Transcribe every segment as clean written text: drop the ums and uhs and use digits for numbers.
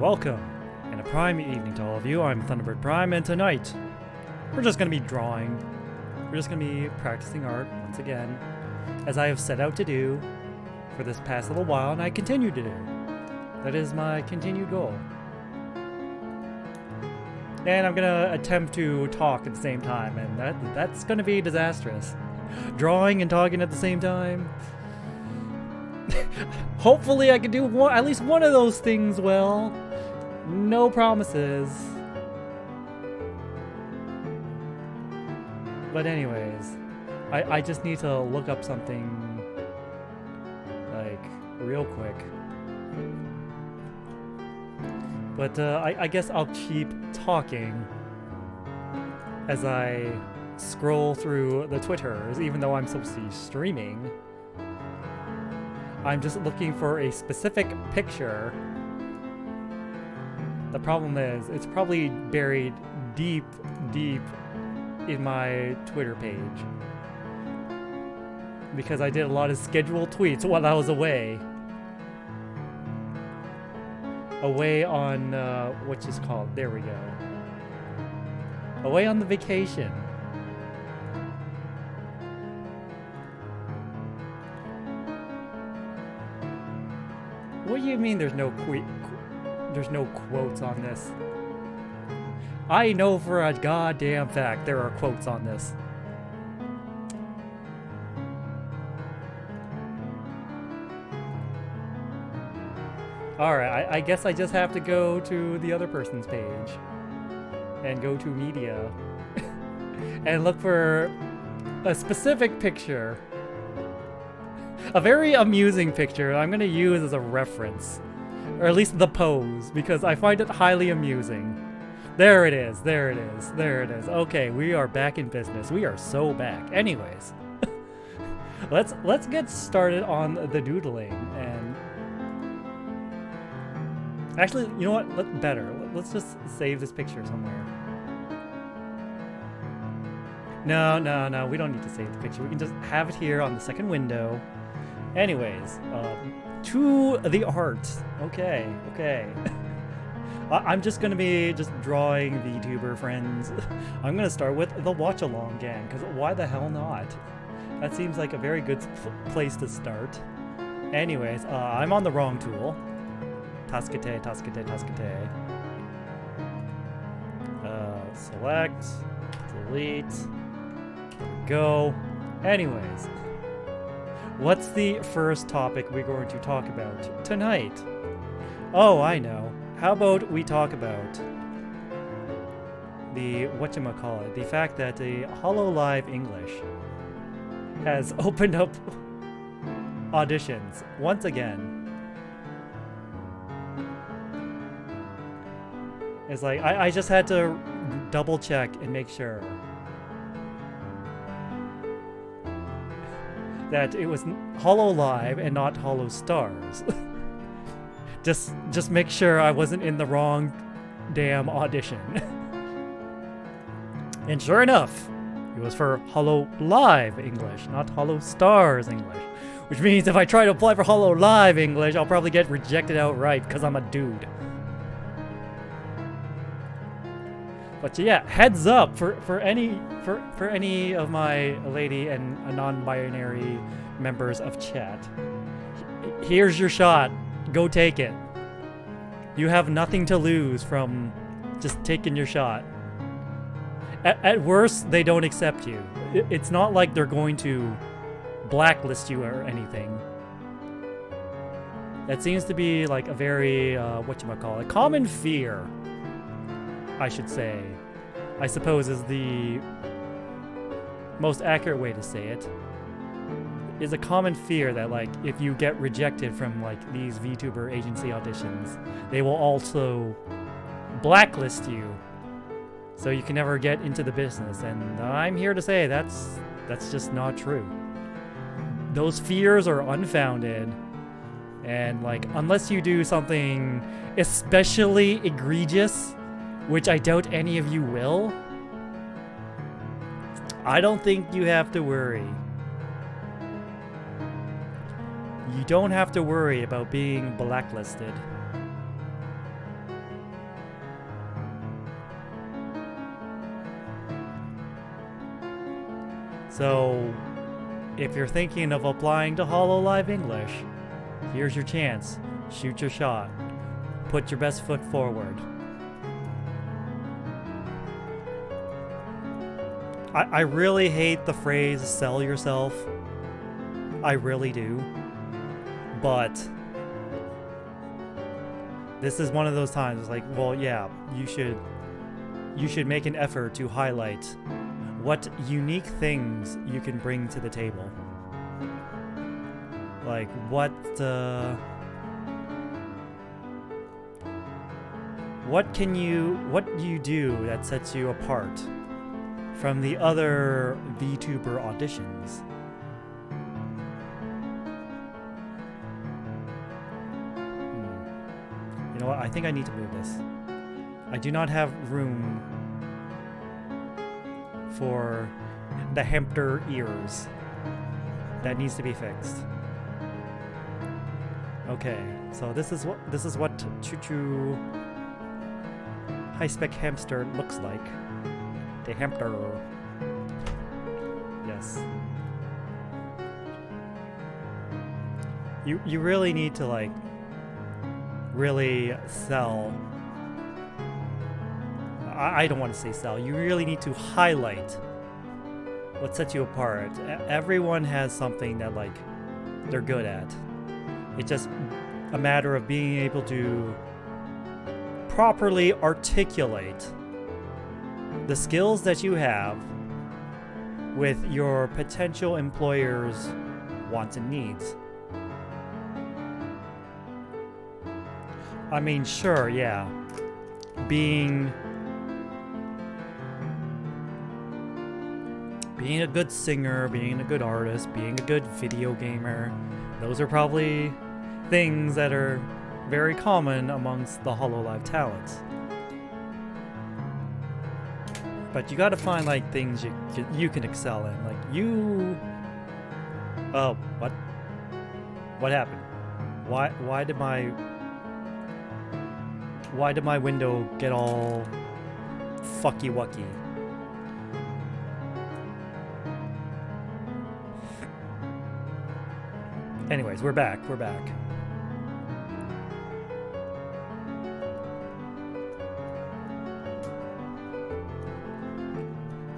welcome, and a prime evening to all of you. I'm Thunderbird Prime, and tonight, we're just going to be drawing. We're just going to be practicing art once again, as I have set out to do for this past little while, and I continue to do. That is my continued goal. And I'm going to attempt to talk at the same time, and that's going to be disastrous. Drawing and talking at the same time. Hopefully I can do at least one of those things well. No promises. But anyways, I just need to look up something like real quick. But I guess I'll keep talking as I scroll through the Twitters, even though I'm supposed to be streaming. I'm just looking for a specific picture. The problem is, it's probably buried deep, deep in my Twitter page. Because I did a lot of scheduled tweets while I was away. Away on, what's this called? There we go. Away on the vacation. What do you mean there's no quotes on this? I know for a goddamn fact there are quotes on this. Alright, I guess I just have to go to the other person's page and go to media and look for a specific picture. A very amusing picture I'm going to use as a reference. Or at least the pose, because I find it highly amusing. There it is, there it is, there it is. Okay, we are back in business. We are so back. Anyways, let's get started on the doodling. And actually, you know what? Let's just save this picture somewhere. No, we don't need to save the picture. We can just have it here on the second window. Anyways, to the art. Okay. I'm just gonna be drawing VTuber friends. I'm gonna start with the watch-along gang, because why the hell not? That seems like a very good place to start. Anyways, I'm on the wrong tool. Taskete. Select, delete, go. Anyways. What's the first topic we're going to talk about tonight? Oh, I know. How about we talk about the whatchamacallit, the fact that the HoloLive English has opened up auditions once again. It's like, I just had to double check and make sure that it was HoloLive and not Holo Stars. just make sure I wasn't in the wrong damn audition. And sure enough, it was for HoloLive English, not Holo Stars English. Which means if I try to apply for HoloLive English, I'll probably get rejected outright because I'm a dude. But yeah, heads up for any of my lady and non-binary members of chat. Here's your shot. Go take it. You have nothing to lose from just taking your shot. At worst, they don't accept you. It's not like they're going to blacklist you or anything. That seems to be like a very common fear, I should say, I suppose is the most accurate way to say it, is a common fear that like if you get rejected from like these VTuber agency auditions, they will also blacklist you so you can never get into the business. And I'm here to say that's just not true. Those fears are unfounded. And like, unless you do something especially egregious, which I doubt any of you will, I don't think you have to worry. You don't have to worry about being blacklisted. So, if you're thinking of applying to HoloLive English, here's your chance. Shoot your shot. Put your best foot forward. I really hate the phrase sell yourself. I really do. But this is one of those times. It's like, well, yeah, you should make an effort to highlight what unique things you can bring to the table. Like what do you do that sets you apart from the other VTuber auditions? You know what? I think I need to move this. I do not have room for the hamster ears. That needs to be fixed. Okay, so this is what Choo Choo high-spec hamster looks like. The hamster. Yes. You really need to like really sell. I don't want to say sell. You really need to highlight what sets you apart. Everyone has something that like they're good at. It's just a matter of being able to properly articulate the skills that you have with your potential employer's wants and needs. I mean, sure, yeah. Being a good singer, being a good artist, being a good video gamer, those are probably things that are very common amongst the HoloLive talents. But you gotta find like things you can excel in. Like you... Oh, what? What happened? Why did my window get all fucky-wucky? Anyways, we're back.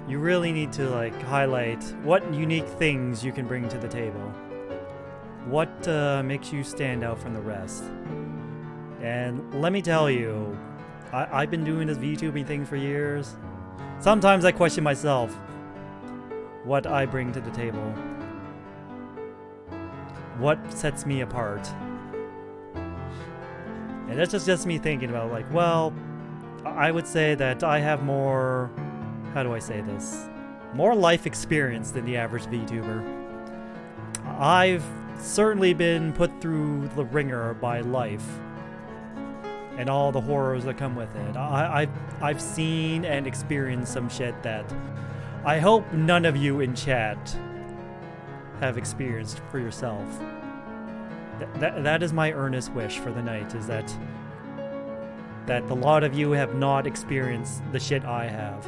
You really need to like highlight what unique things you can bring to the table. What makes you stand out from the rest. And let me tell you, I've been doing this VTubing thing for years. Sometimes I question myself what I bring to the table. What sets me apart? And that's just me thinking about like, well, I would say that I have more, how do I say this? More life experience than the average VTuber. I've certainly been put through the ringer by life and all the horrors that come with it. I've seen and experienced some shit that I hope none of you in chat have experienced for yourself. That is my earnest wish for the night, is that a lot of you have not experienced the shit I have.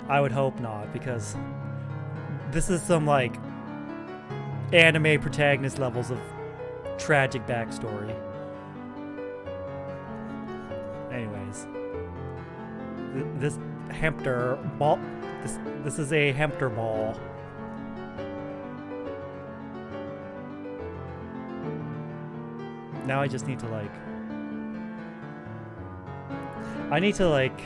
I would hope not, because this is some like anime protagonist levels of tragic backstory. Anyways, this hamster ball. This is a hamster ball. Now I just need to like... I need to like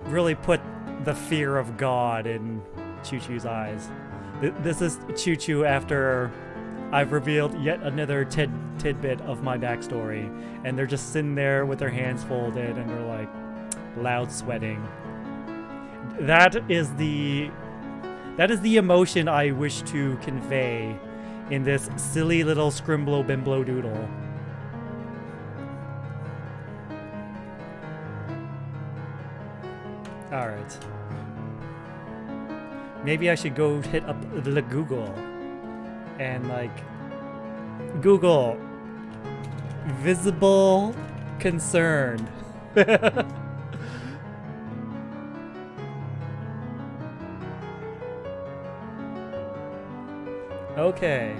really put the fear of God in Choo Choo's eyes. This is Choo Choo after I've revealed yet another tidbit of my backstory, and they're just sitting there with their hands folded and they're like loud sweating. That is the emotion I wish to convey in this silly little scrimblo bimblo doodle. Alright. Maybe I should go hit up the Google and like Google visible concern. Okay.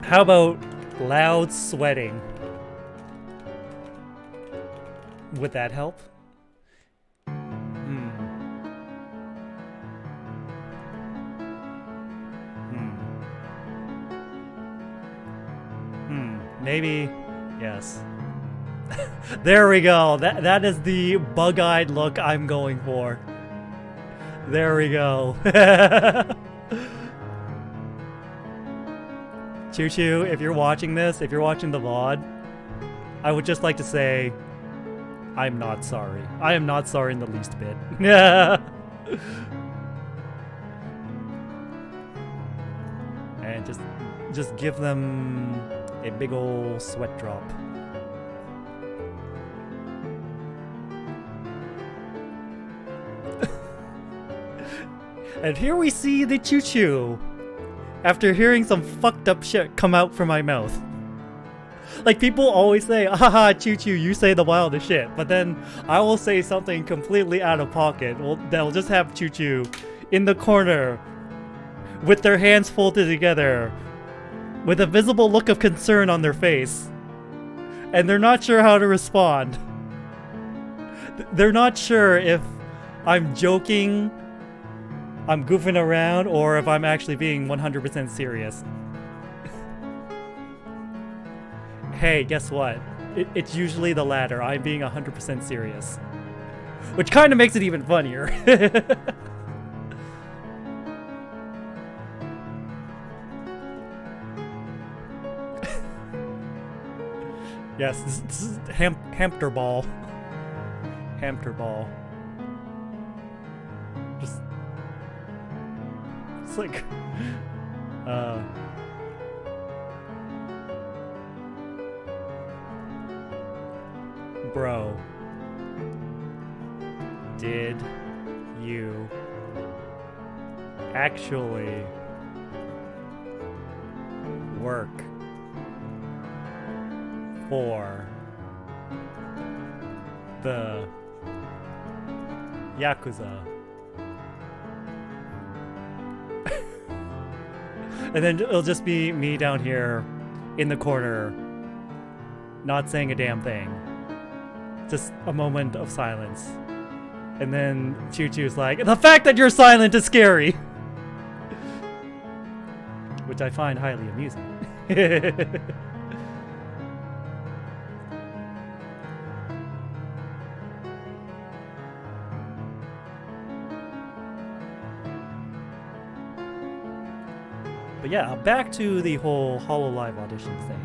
How about loud sweating? Would that help? Maybe. Yes. There we go. That is the bug-eyed look I'm going for. There we go. Choo Choo, if you're watching this, if you're watching the VOD, I would just like to say, I'm not sorry. I am not sorry in the least bit. And just give them a big ol' sweat drop. And here we see the Choo Choo after hearing some fucked up shit come out from my mouth. Like, people always say, haha, Choo Choo, you say the wildest shit. But then I will say something completely out of pocket. Well, they'll just have Choo Choo in the corner with their hands folded together with a visible look of concern on their face. And they're not sure how to respond. They're not sure if I'm joking, I'm goofing around, or if I'm actually being 100% serious. Hey, guess what? It's usually the latter. I'm being 100% serious. Which kind of makes it even funnier. Yes, this is hamster ball. Hamster ball. Just... It's like... Bro. Did you actually work for the Yakuza? And then it'll just be me down here in the corner, not saying a damn thing. Just a moment of silence. And then Choo Choo's like, the fact that you're silent is scary! Which I find highly amusing. But yeah, back to the whole HoloLive auditions thing.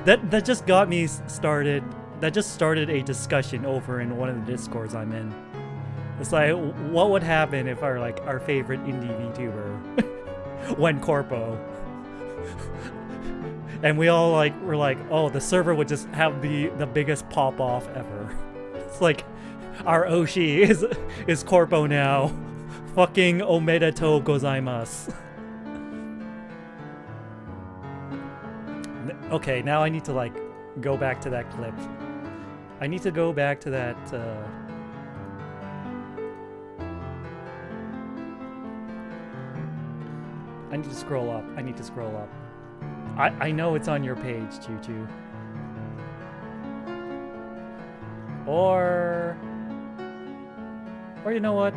that just got me started. That just started a discussion over in one of the Discords I'm in. It's like, what would happen if our favorite indie VTuber went corpo? And we all were like, oh, the server would just have the biggest pop off ever. It's like, our Oshi is corpo now. Fucking omedetou gozaimasu. Okay, now I need to go back to that clip. I need to go back to that, I need to scroll up. I need to scroll up. I know it's on your page, Choo Choo. Or you know what?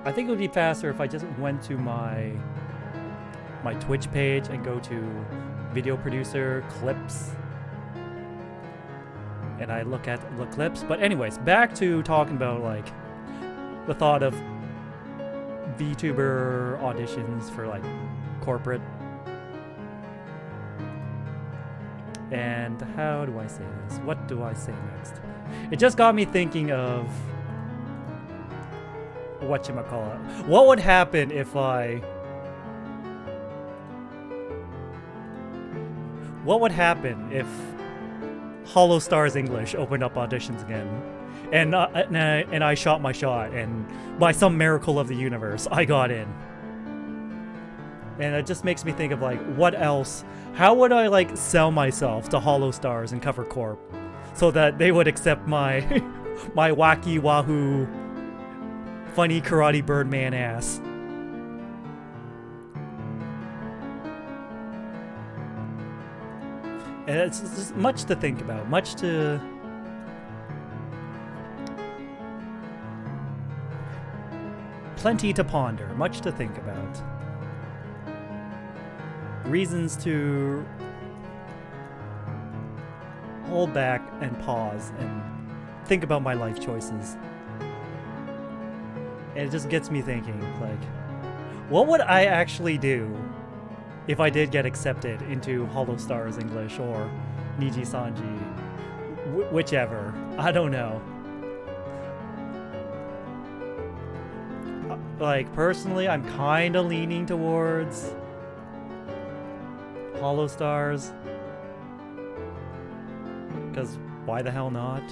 I think it would be faster if I just went to my Twitch page and go to video producer, clips. And I look at the clips. But anyways, back to talking about the thought of VTuber auditions for corporate. And how do I say this? What do I say next? It just got me thinking of whatchamacallit. What would happen if What would happen if Hollow Stars English opened up auditions again, and I shot my shot, and by some miracle of the universe, I got in? And it just makes me think of what else? How would I sell myself to Hollow Stars and Cover Corp, so that they would accept my my wacky wahoo, funny karate Birdman ass? And it's just much to think about, much to... Plenty to ponder, much to think about. Reasons to hold back and pause and think about my life choices. And it just gets me thinking, like, what would I actually do if I did get accepted into Hollow Stars English or Niji Sanji? Whichever. I don't know. Like, personally, I'm kind of leaning towards Hollow Stars. Because why the hell not?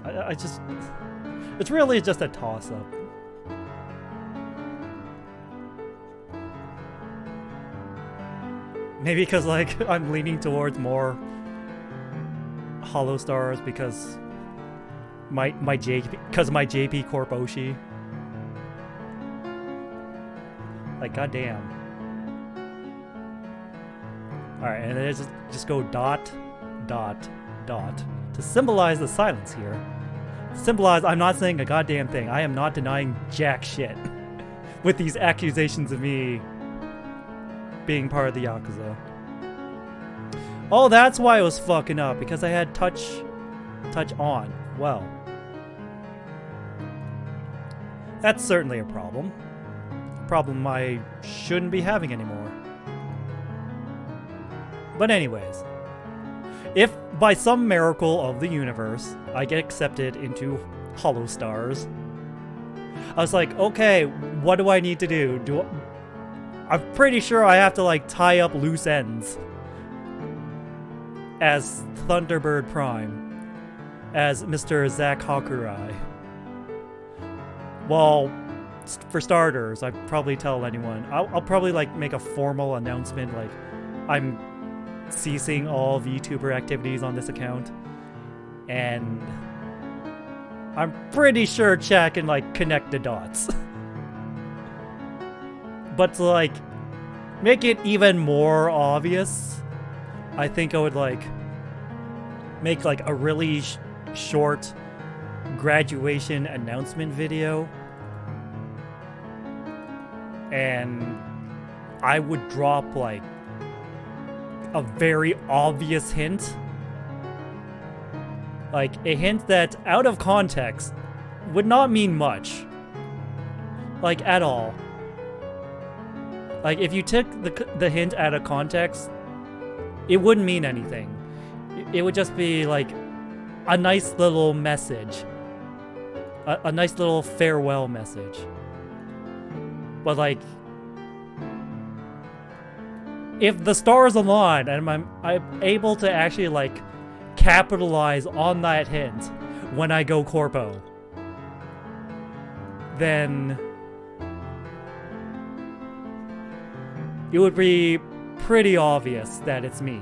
I just... It's really just a toss-up. Maybe because, like, I'm leaning towards more Hollow Stars because my JP Corp Oshi. Like, goddamn. Alright, and then just go dot, dot, dot to symbolize the silence here. Symbolize I'm not saying a goddamn thing. I am not denying jack shit with these accusations of me being part of the Yakuza. Oh, that's why I was fucking up, because I had touch on. Well, that's certainly a problem. Problem I shouldn't be having anymore. But anyways, if by some miracle of the universe I get accepted into Hollow Stars, I was like, okay, what do I need to do? I'm pretty sure I have to, like, tie up loose ends as Thunderbird Prime, as Mr. Zack Hakurai. Well, for starters, I'd probably tell anyone. I'll probably, like, make a formal announcement, like, I'm ceasing all VTuber activities on this account, and I'm pretty sure chat can, like, connect the dots. But to, like, make it even more obvious, I think I would, like, make, like, a really short graduation announcement video. And I would drop, like, a very obvious hint. Like, a hint that, out of context, would not mean much. Like, at all. Like, if you took the hint out of context, it wouldn't mean anything. It would just be, like, a nice little message. A nice little farewell message. But, like, if the stars align and I'm able to actually, like, capitalize on that hint when I go corpo, then it would be pretty obvious that it's me.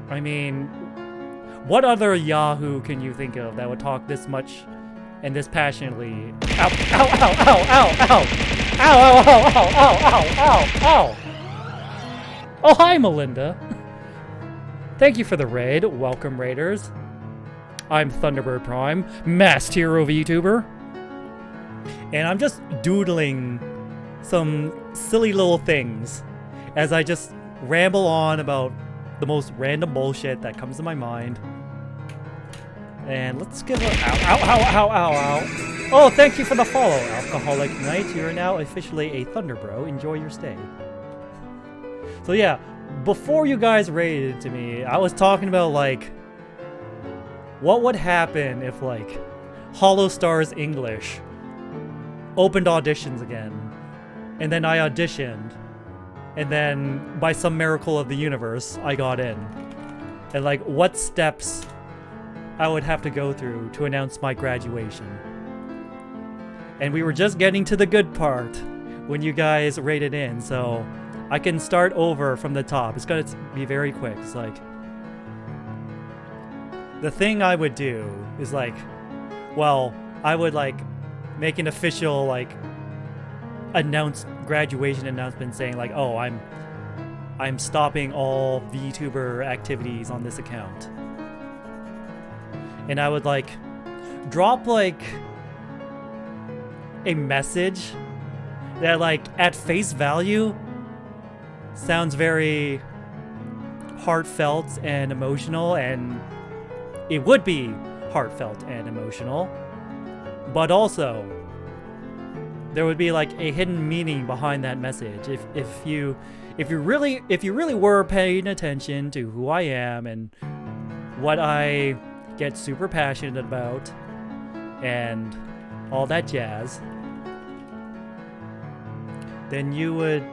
I mean, what other Yahoo can you think of that would talk this much and this passionately? Ow, ow, ow, ow, ow, ow! Ow, ow, ow, ow, ow, ow, ow, ow! Oh, hi, Melinda. Thank you for the raid. Welcome, raiders. I'm Thunderbird Prime, masked hero VTuber. And I'm just doodling some silly little things as I just ramble on about the most random bullshit that comes to my mind. And let's give a ow, ow, ow, ow, ow, ow. Oh, thank you for the follow, Alcoholic Knight. You are now officially a Thunderbro. Enjoy your stay. So yeah, before you guys raided to me, I was talking about, like, what would happen if, like, Hollow Stars English opened auditions again, and then I auditioned, and then by some miracle of the universe, I got in. And, like, what steps I would have to go through to announce my graduation. And we were just getting to the good part when you guys raided in, so I can start over from the top. It's gonna be very quick. It's like, the thing I would do is, like, well, I would, like, make an official, like, graduation announcement saying like, oh, I'm stopping all VTuber activities on this account. And I would like drop like a message that like at face value sounds very heartfelt and emotional, and it would be heartfelt and emotional, but also there would be like a hidden meaning behind that message if you really were paying attention to who I am and what I get super passionate about and all that jazz, then you would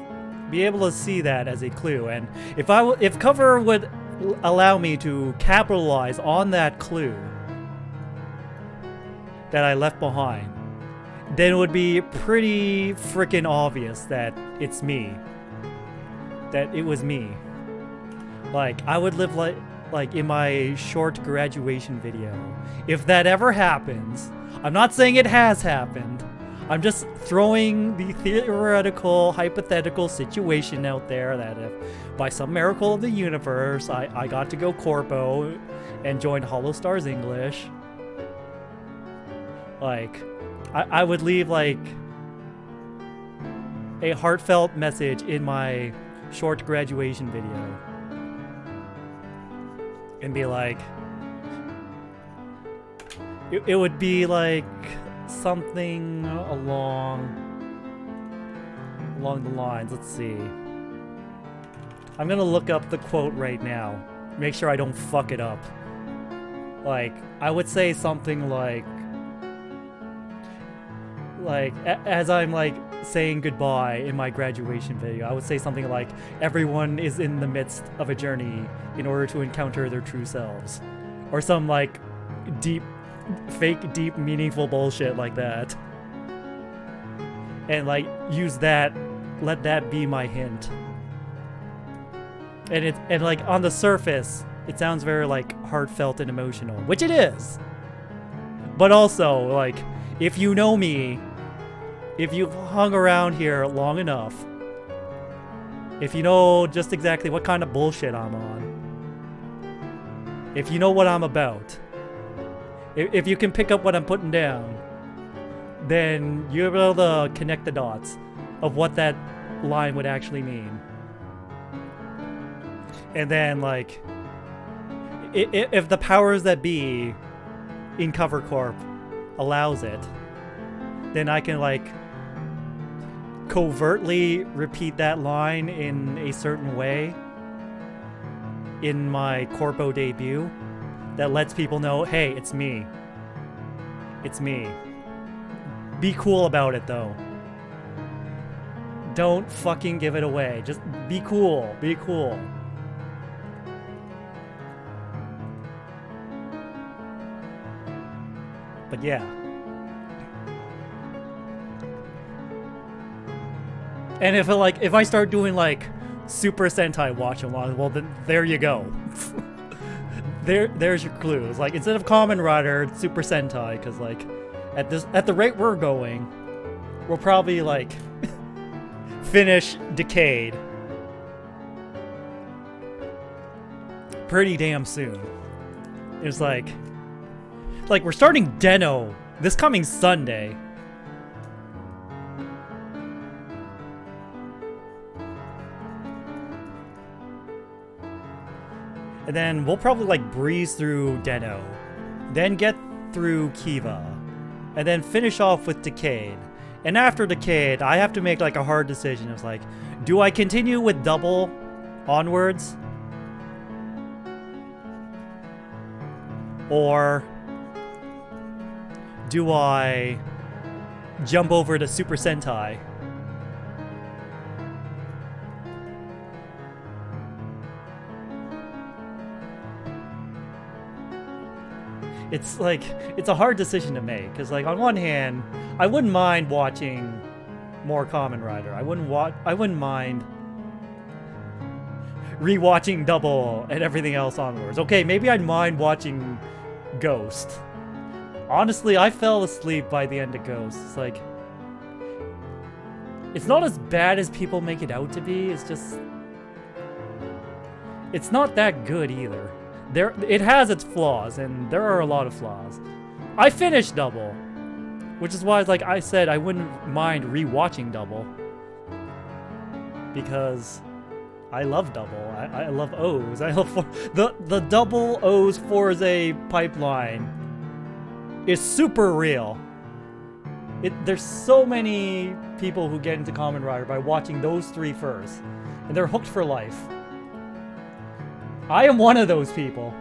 be able to see that as a clue. And if cover would allow me to capitalize on that clue that I left behind, then it would be pretty freaking obvious that it's me. That it was me. Like, I would live like in my short graduation video. If that ever happens, I'm not saying it has happened. I'm just throwing the theoretical, hypothetical situation out there that if by some miracle of the universe I got to go corpo and join Hollow Stars English, like, I would leave like a heartfelt message in my short graduation video and be like, it would be like something along the lines, let's see, I'm gonna look up the quote right now, make sure I don't fuck it up. Like, I would say something like as I'm like saying goodbye in my graduation video, I would say something like, everyone is in the midst of a journey in order to encounter their true selves, or some like fake deep meaningful bullshit like that, and like use that, let that be my hint. And like on the surface it sounds very like heartfelt and emotional, which it is, but also like, if you know me, if you've hung around here long enough, if you know just exactly what kind of bullshit I'm on, if you know what I'm about, if you can pick up what I'm putting down, then you're able to connect the dots of what that line would actually mean. And then, like, if the powers that be in Cover Corp allows it, then I can, like, covertly repeat that line in a certain way in my Corpo debut that lets people know, hey, it's me. It's me. Be cool about it, though. Don't fucking give it away. Just be cool. Be cool. But yeah. And if I start doing like Super Sentai watch along, well then there you go. There's your clues. Like, instead of Kamen Rider, it's Super Sentai, because like at the rate we're going, we'll probably like finish Decade pretty damn soon. It's like we're starting Deno this coming Sunday. And then we'll probably like breeze through Deno, then get through Kiva, and then finish off with Decade. And after Decade, I have to make like a hard decision. It's like, do I continue with Double onwards? Or do I jump over to Super Sentai? It's like, it's a hard decision to make, because like on one hand, I wouldn't mind watching more Kamen Rider. I wouldn't mind rewatching Double and everything else onwards. Okay, maybe I'd mind watching Ghost. Honestly, I fell asleep by the end of Ghost. It's like, It's not as bad as people make it out to be. It's just... It's not that good either. It has its flaws, and there are a lot of flaws. I finished Double, which is why, like I said, I wouldn't mind rewatching Double. Because I love Double. I love O's. I love the Double O's Forza pipeline is super real. There's so many people who get into Kamen Rider by watching those 3 first, and they're hooked for life. I am one of those people.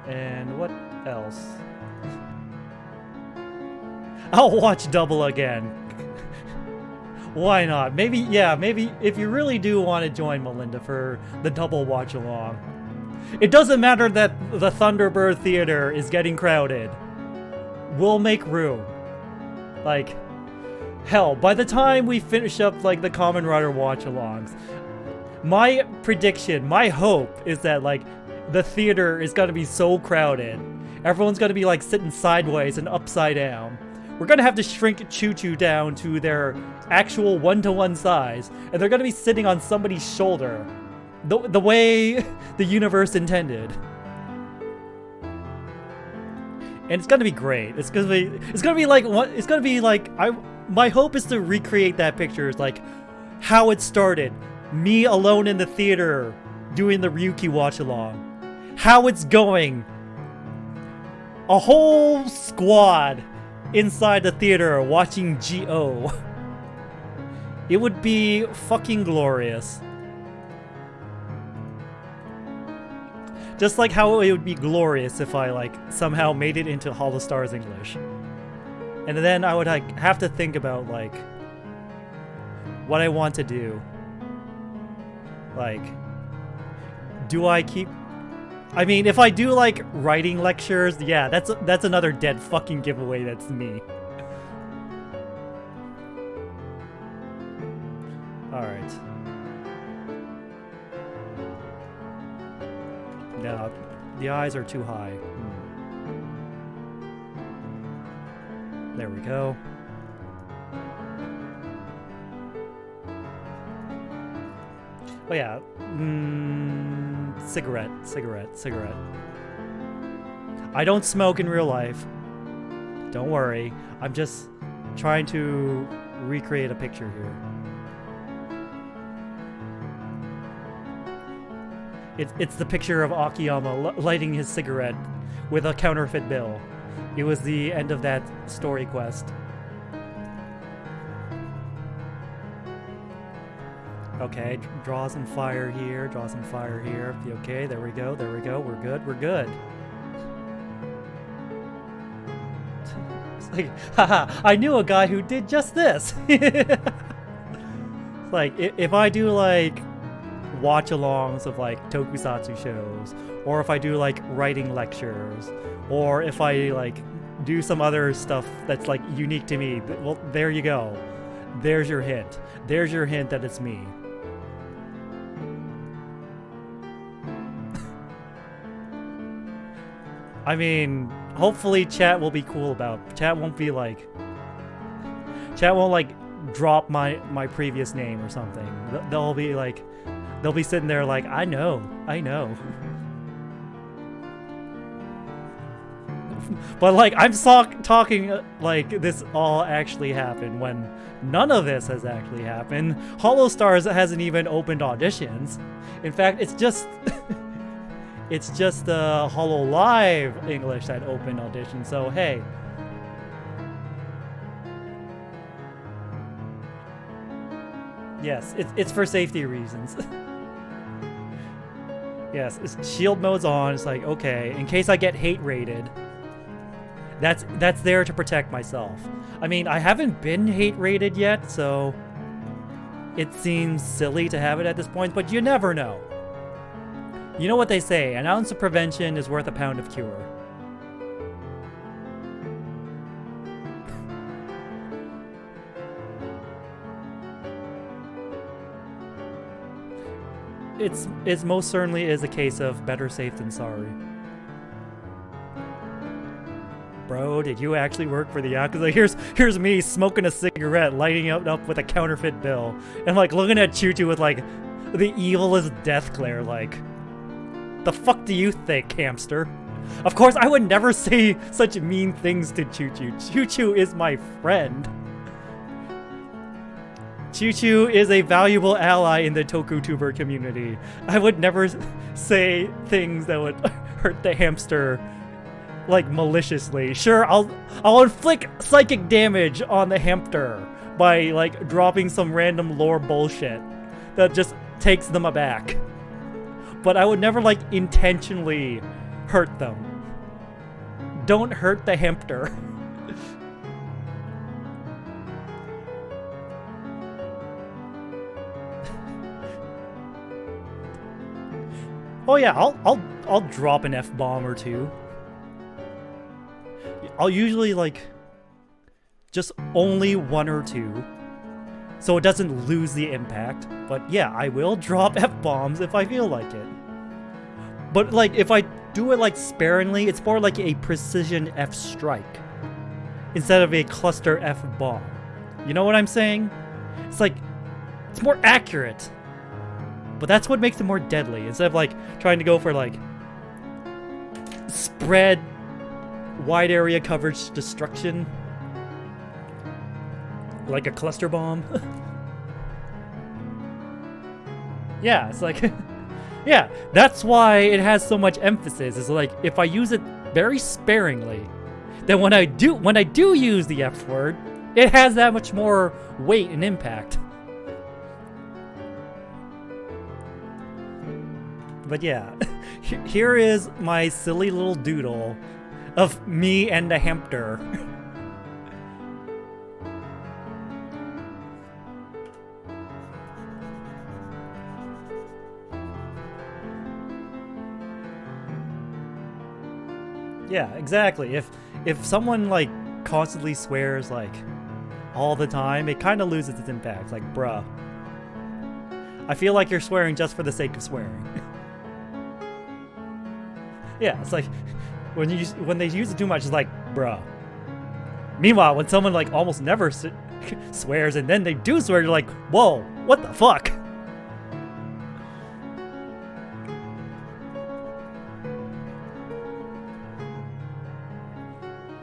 And what else? I'll watch Double again. Why not? Maybe, yeah, maybe if you really do want to join Melinda for the Double watch along. It doesn't matter that the Thunderbird Theater is getting crowded. We'll make room. Like, hell, by the time we finish up, like, the Kamen Rider watch-alongs, my prediction, my hope is that, like, the theater is gonna be so crowded. Everyone's gonna be, like, sitting sideways and upside down. We're gonna have to shrink Choo Choo down to their actual one-to-one size, and they're gonna be sitting on somebody's shoulder. The way the universe intended. And it's gonna be great. It's gonna be like what it's gonna be like. My hope is to recreate that picture. It's like how it started. Me alone in the theater doing the Ryuki watch along. How it's going. A whole squad inside the theater watching G.O. It would be fucking glorious. Just like how it would be glorious if I, like, somehow made it into Hollow Stars English. And then I would, like, have to think about, like, what I want to do. Like, do I keep... I mean, if I do, like, writing lectures, yeah, that's another dead fucking giveaway that's me. Alright. No, the eyes are too high. There we go. Oh yeah. Cigarette. I don't smoke in real life. Don't worry. I'm just trying to recreate a picture here. It's the picture of Akiyama lighting his cigarette with a counterfeit bill. It was the end of that story quest. Okay, draw some fire here, draw some fire here. Okay, there we go, we're good. It's like, haha, I knew a guy who did just this! It's like, if I do, like, watch-alongs of, like, tokusatsu shows, or if I do, like, writing lectures, or if I, like, do some other stuff that's, like, unique to me, well, there you go. There's your hint. There's your hint that it's me. I mean, hopefully chat will be cool about... Chat won't be, like... Chat won't, like, drop my previous name or something. They'll be, like... They'll be sitting there like, I know. But, like, I'm talking like this all actually happened when none of this has actually happened. Hollow Stars hasn't even opened auditions. In fact, it's just... it's just the Hollow Live English that opened auditions, so hey. Yes, it's for safety reasons. Yes, shield mode's on. It's like, okay, in case I get hate rated, that's there to protect myself. I mean, I haven't been hate rated yet, so it seems silly to have it at this point, but you never know. You know what they say, an ounce of prevention is worth a pound of cure. it's most certainly is a case of better safe than sorry. Bro, did you actually work for the Yakuza? Here's me smoking a cigarette, lighting it up with a counterfeit bill, and like looking at Choo-Choo with like the evilest death glare. Like, the fuck do you think, hamster? Of course, I would never say such mean things to Choo-Choo. Choo-Choo is my friend. Choo-Choo is a valuable ally in the TokuTuber community. I would never say things that would hurt the hamster, like, maliciously. Sure, I'll inflict psychic damage on the hamster by, like, dropping some random lore bullshit that just takes them aback. But I would never, like, intentionally hurt them. Don't hurt the hamster. Oh yeah, I'll drop an F-bomb or two. I'll usually, like, just only one or two, so it doesn't lose the impact. But yeah, I will drop F-bombs if I feel like it. But, like, if I do it, like, sparingly, it's more like a precision F-strike instead of a cluster F-bomb. You know what I'm saying? It's like, it's more accurate. But that's what makes it more deadly. Instead of, like, trying to go for, like, spread wide area coverage destruction, like a cluster bomb. Yeah, it's like, yeah, that's why it has so much emphasis. It's like, if I use it very sparingly, then when I do use the F word, it has that much more weight and impact. But yeah, here is my silly little doodle of me and a hamster. Yeah, exactly. If someone, like, constantly swears, like, all the time, it kind of loses its impact. Like, bruh, I feel like you're swearing just for the sake of swearing. Yeah, it's like, when they use it too much, it's like, bruh. Meanwhile, when someone, like, almost never swears and then they do swear, you're like, whoa, what the fuck?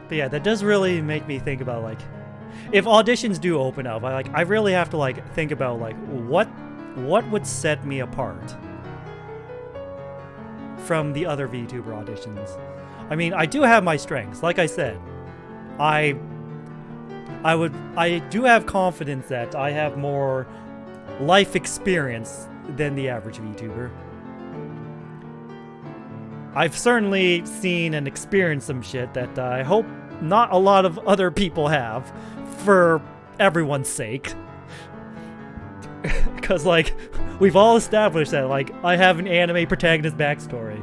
But yeah, that does really make me think about, like, if auditions do open up, I really have to, like, think about, like, what would set me apart from the other VTuber auditions. I mean, I do have my strengths. Like I said, I do have confidence that I have more life experience than the average VTuber. I've certainly seen and experienced some shit that I hope not a lot of other people have, for everyone's sake. Because, like, we've all established that, like, I have an anime protagonist backstory.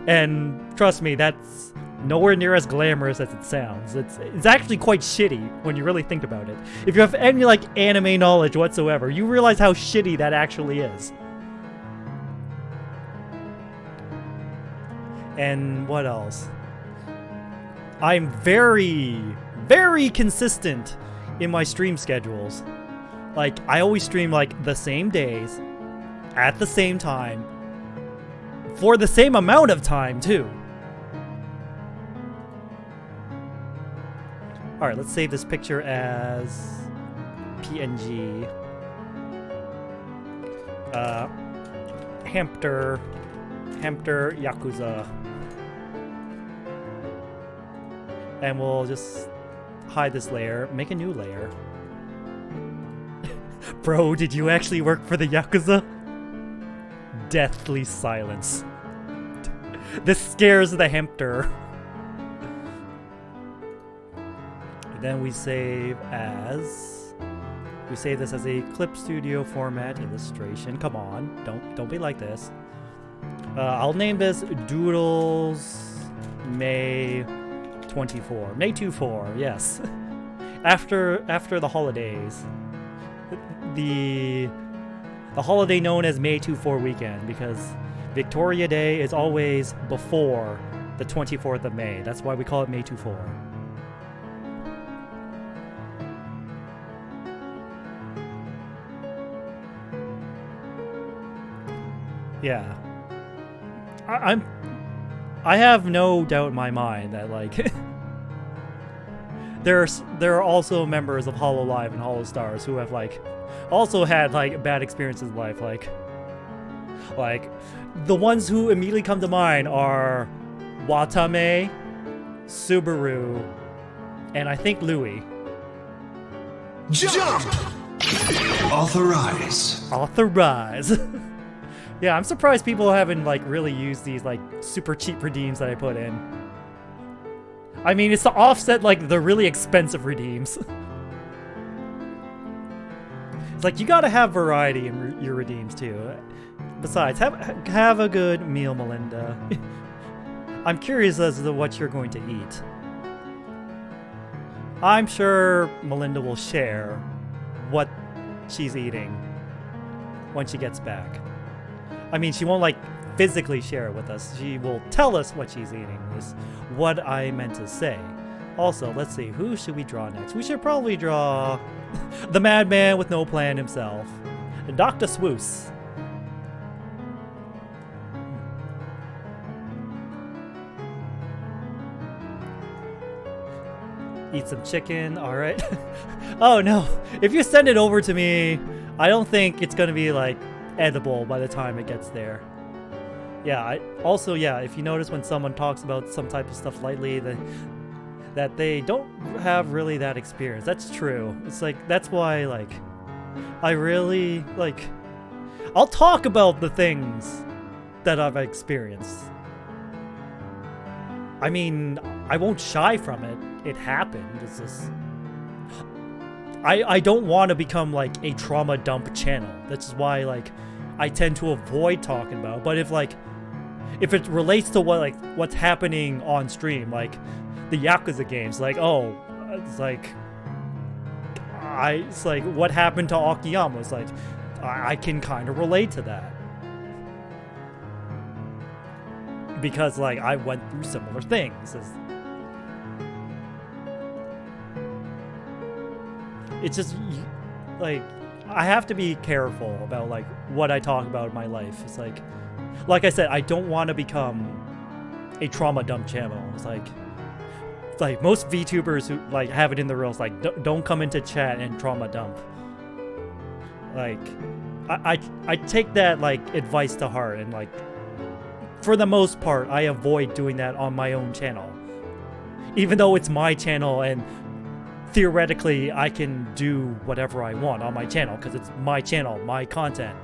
And trust me, that's nowhere near as glamorous as it sounds. It's actually quite shitty when you really think about it. If you have any, like, anime knowledge whatsoever, you realize how shitty that actually is. And what else? I'm very, very consistent in my stream schedules. Like, I always stream, like, the same days, at the same time, for the same amount of time, too. Alright, let's save this picture as PNG. Hamster Yakuza. And we'll just hide this layer, make a new layer. Bro, did you actually work for the Yakuza? Deathly silence. This scares the hamster. And then we save this as a Clip Studio format illustration. Come on, don't be like this. I'll name this Doodles May 24. May 24, yes. After the holidays. the holiday known as May 24 weekend, because Victoria Day is always before the 24th of May. That's why we call it May 24. Yeah. I have no doubt in my mind that, like, there are also members of HoloLive and HoloStars who have, like, also had, like, bad experiences in life. Like the ones who immediately come to mind are Watame, Subaru, and I think Louis. Jump! Authorize. Authorize. Yeah, I'm surprised people haven't, like, really used these, like, super cheap redeems that I put in. I mean, it's to offset, like, the really expensive redeems. It's like, you gotta have variety in your redeems, too. Besides, have a good meal, Melinda. I'm curious as to what you're going to eat. I'm sure Melinda will share what she's eating when she gets back. I mean, she won't, like, physically share it with us. She will tell us what she's eating, is what I meant to say. Also, let's see, who should we draw next? We should probably draw the madman with no plan himself, Dr. Swoos. Eat some chicken, alright. Oh no, if you send it over to me, I don't think it's gonna be, like, edible by the time it gets there. Yeah, also, if you notice when someone talks about some type of stuff lightly, that they don't have really that experience. That's true. It's like, that's why, like, I really, like, I'll talk about the things that I've experienced. I mean, I won't shy from it. It happened. It's just, I don't want to become, like, a trauma dump channel. That's why, like, I tend to avoid talking about it. But if it relates to what's happening on stream, like the Yakuza games, like, oh, it's like what happened to Akiyama. It's like I can kind of relate to that because, like, I went through similar things. It's just, like, I have to be careful about, like, what I talk about in my life. It's like I said, I don't want to become a trauma dump channel. It's like most VTubers who, like, have it in the reels, like, don't come into chat and trauma dump. Like, I take that, like, advice to heart, and, like, for the most part, I avoid doing that on my own channel. Even though it's my channel and theoretically I can do whatever I want on my channel because it's my channel, my content.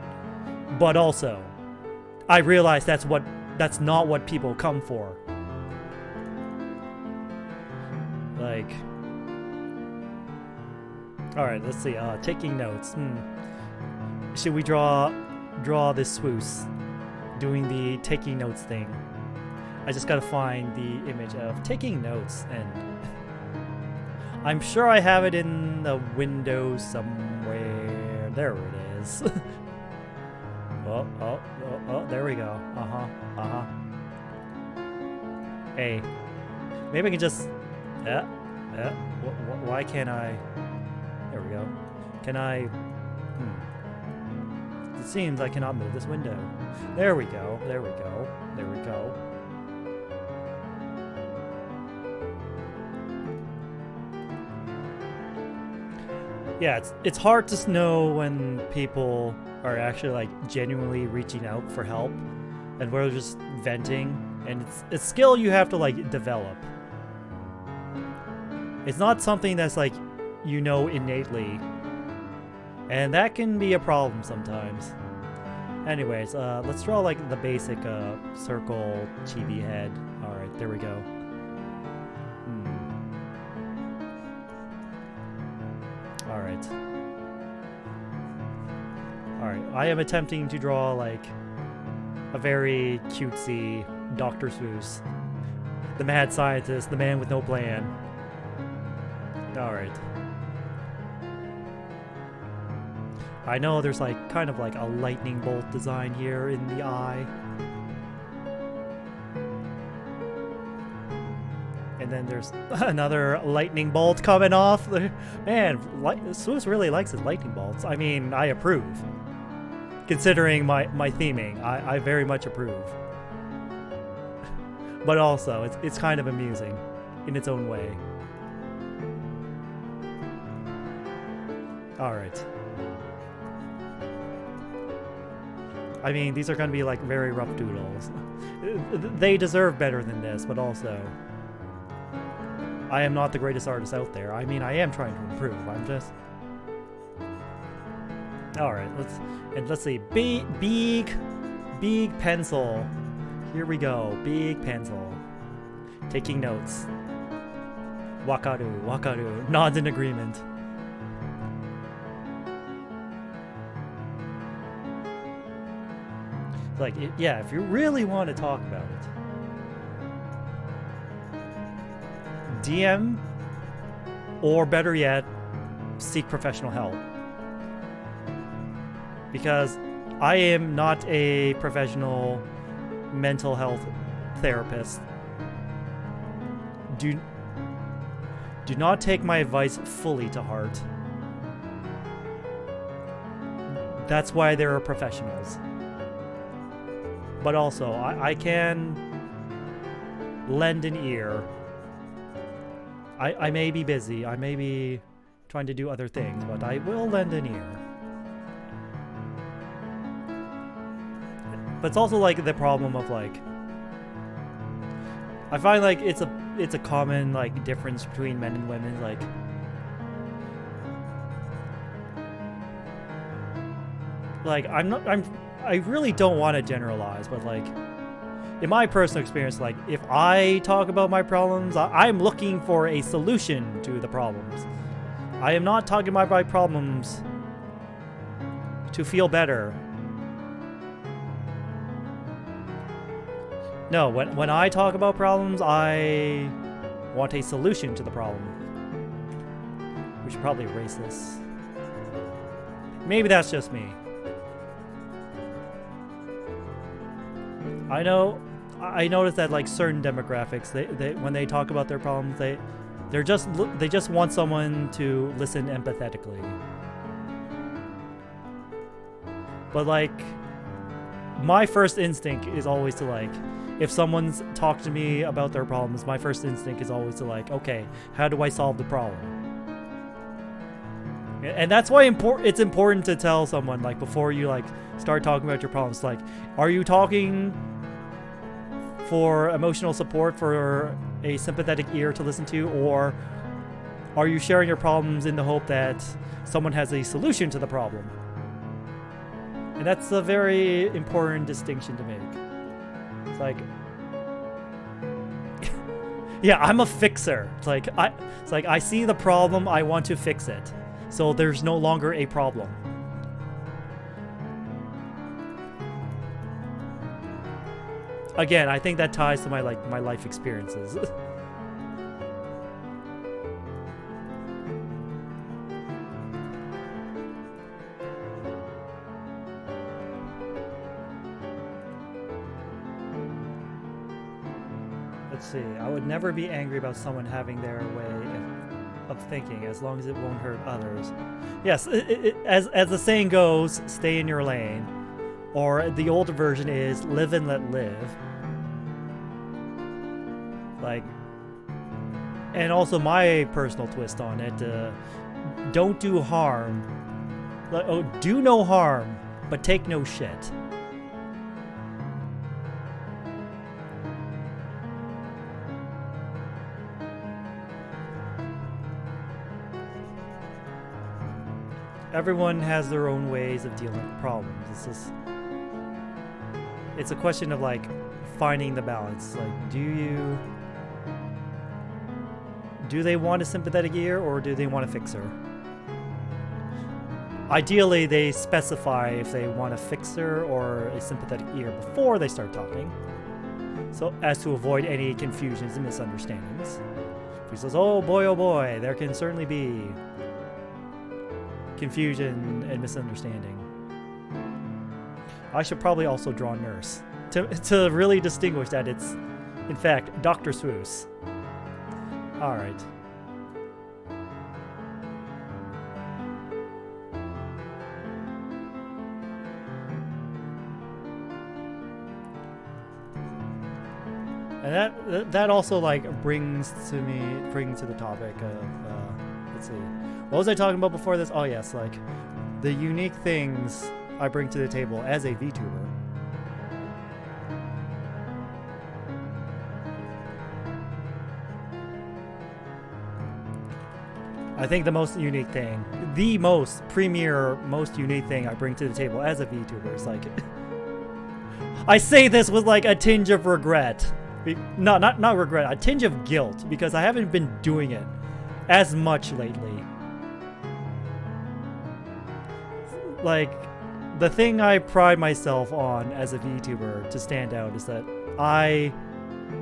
But also, I realize that's not what people come for. Like, all right, let's see. Taking notes. Should we draw this swoos doing the taking notes thing? I just gotta find the image of taking notes, and I'm sure I have it in the window somewhere. There it is. Oh, there we go. Hey, maybe I can just, why can't I, there we go. Can I, It seems I cannot move this window. There we go, there we go, there we go. Yeah, it's hard to know when people are actually, like, genuinely reaching out for help and we're just venting, and it's a skill you have to, like, develop. It's not something that's, like, you know innately, and that can be a problem sometimes. Anyways, let's draw, like, the basic circle chibi head. Alright, there we go. Alright. Alright, I am attempting to draw, like, a very cutesy Dr. Seuss. The mad scientist, the man with no plan. Alright. I know there's like kind of like a lightning bolt design here in the eye. And then there's another lightning bolt coming off. Man, Swiss really likes his lightning bolts. I mean, I approve. Considering my theming, I very much approve. But also, it's kind of amusing in its own way. Alright. I mean, these are going to be like very rough doodles. They deserve better than this, but also, I am not the greatest artist out there. I mean, I am trying to improve. I'm just... Alright, let's see. Big pencil. Here we go. Big pencil. Taking notes. Wakaru. Nods in agreement. Like, yeah, if you really want to talk about it, DM, or better yet, seek professional help. Because I am not a professional mental health therapist. Do not take my advice fully to heart. That's why there are professionals. But also, I can lend an ear. I may be busy, I may be trying to do other things, but I will lend an ear. But it's also like the problem of like, I find like it's a common like difference between men and women. Like I really don't want to generalize, but like in my personal experience, like if I talk about my problems, I'm looking for a solution to the problems. I am not talking about my problems to feel better. No, when I talk about problems, I want a solution to the problem. We should probably erase this. Maybe that's just me. I noticed that like certain demographics, they when they talk about their problems, they just want someone to listen empathetically. But like, my first instinct is always to like, if someone's talked to me about their problems, my first instinct is always to like, okay, how do I solve the problem? And that's why it's important to tell someone, like, before you like start talking about your problems, like, are you talking for emotional support, for a sympathetic ear to listen to, or are you sharing your problems in the hope that someone has a solution to the problem? And that's a very important distinction to make. It's like, yeah, I'm a fixer. It's like I see the problem, I want to fix it, so there's no longer a problem. Again, I think that ties to my life experiences. Let's see. I would never be angry about someone having their way of thinking, as long as it won't hurt others. Yes, as the saying goes, stay in your lane. Or the older version is live and let live. Like, and also my personal twist on it, don't do harm. Like, oh, do no harm, but take no shit. Everyone has their own ways of dealing with problems. It's a question of like finding the balance. Like, do they want a sympathetic ear, or do they want a fixer? Ideally, they specify if they want a fixer or a sympathetic ear before they start talking, so as to avoid any confusions and misunderstandings. If he says, oh boy, there can certainly be confusion and misunderstanding. I should probably also draw nurse to really distinguish that it's, in fact, Dr. Seuss. All right. And that also like brings to the topic of let's see, what was I talking about before this? Oh yes, like the unique things I bring to the table as a VTuber. I think the most unique thing, the most premier, most unique thing I bring to the table as a VTuber is like, I say this with like a tinge of regret. Not regret, a tinge of guilt, because I haven't been doing it as much lately. Like, the thing I pride myself on as a VTuber to stand out is that I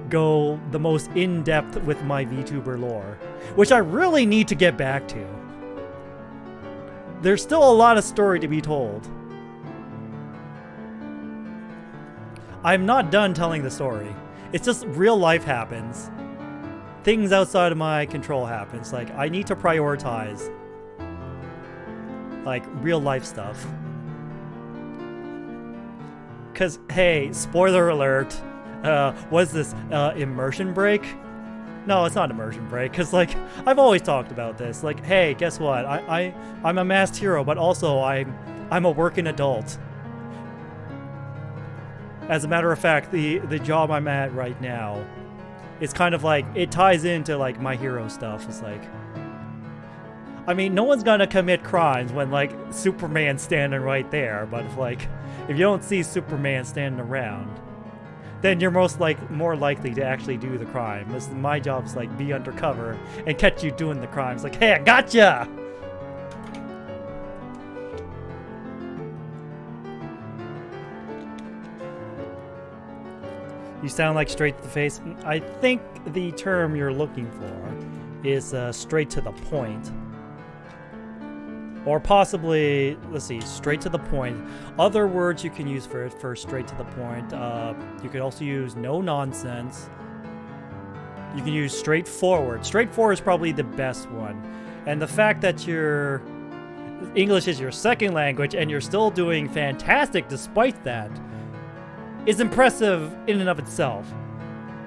go the most in-depth with my VTuber lore, which I really need to get back to. There's still a lot of story to be told. I'm not done telling the story. It's just real life happens. Things outside of my control happens. Like, I need to prioritize, like, real life stuff. Cause, hey, spoiler alert, what's this, immersion break? No, it's not immersion break, cause, like, I've always talked about this. Like, hey, guess what? I'm a masked hero, but also I'm a working adult. As a matter of fact, the job I'm at right now, it's kind of like, it ties into like my hero stuff. It's like, I mean, no one's gonna commit crimes when like Superman's standing right there, but if you don't see Superman standing around, then you're more likely to actually do the crime. My job's like be undercover and catch you doing the crimes. Like, hey, I gotcha! You sound like straight to the face. I think the term you're looking for is straight to the point. Or possibly, let's see, straight to the point. Other words you can use for straight to the point. You could also use no nonsense. You can use straightforward. Straightforward is probably the best one. And the fact that English is your second language and you're still doing fantastic despite that is impressive in and of itself.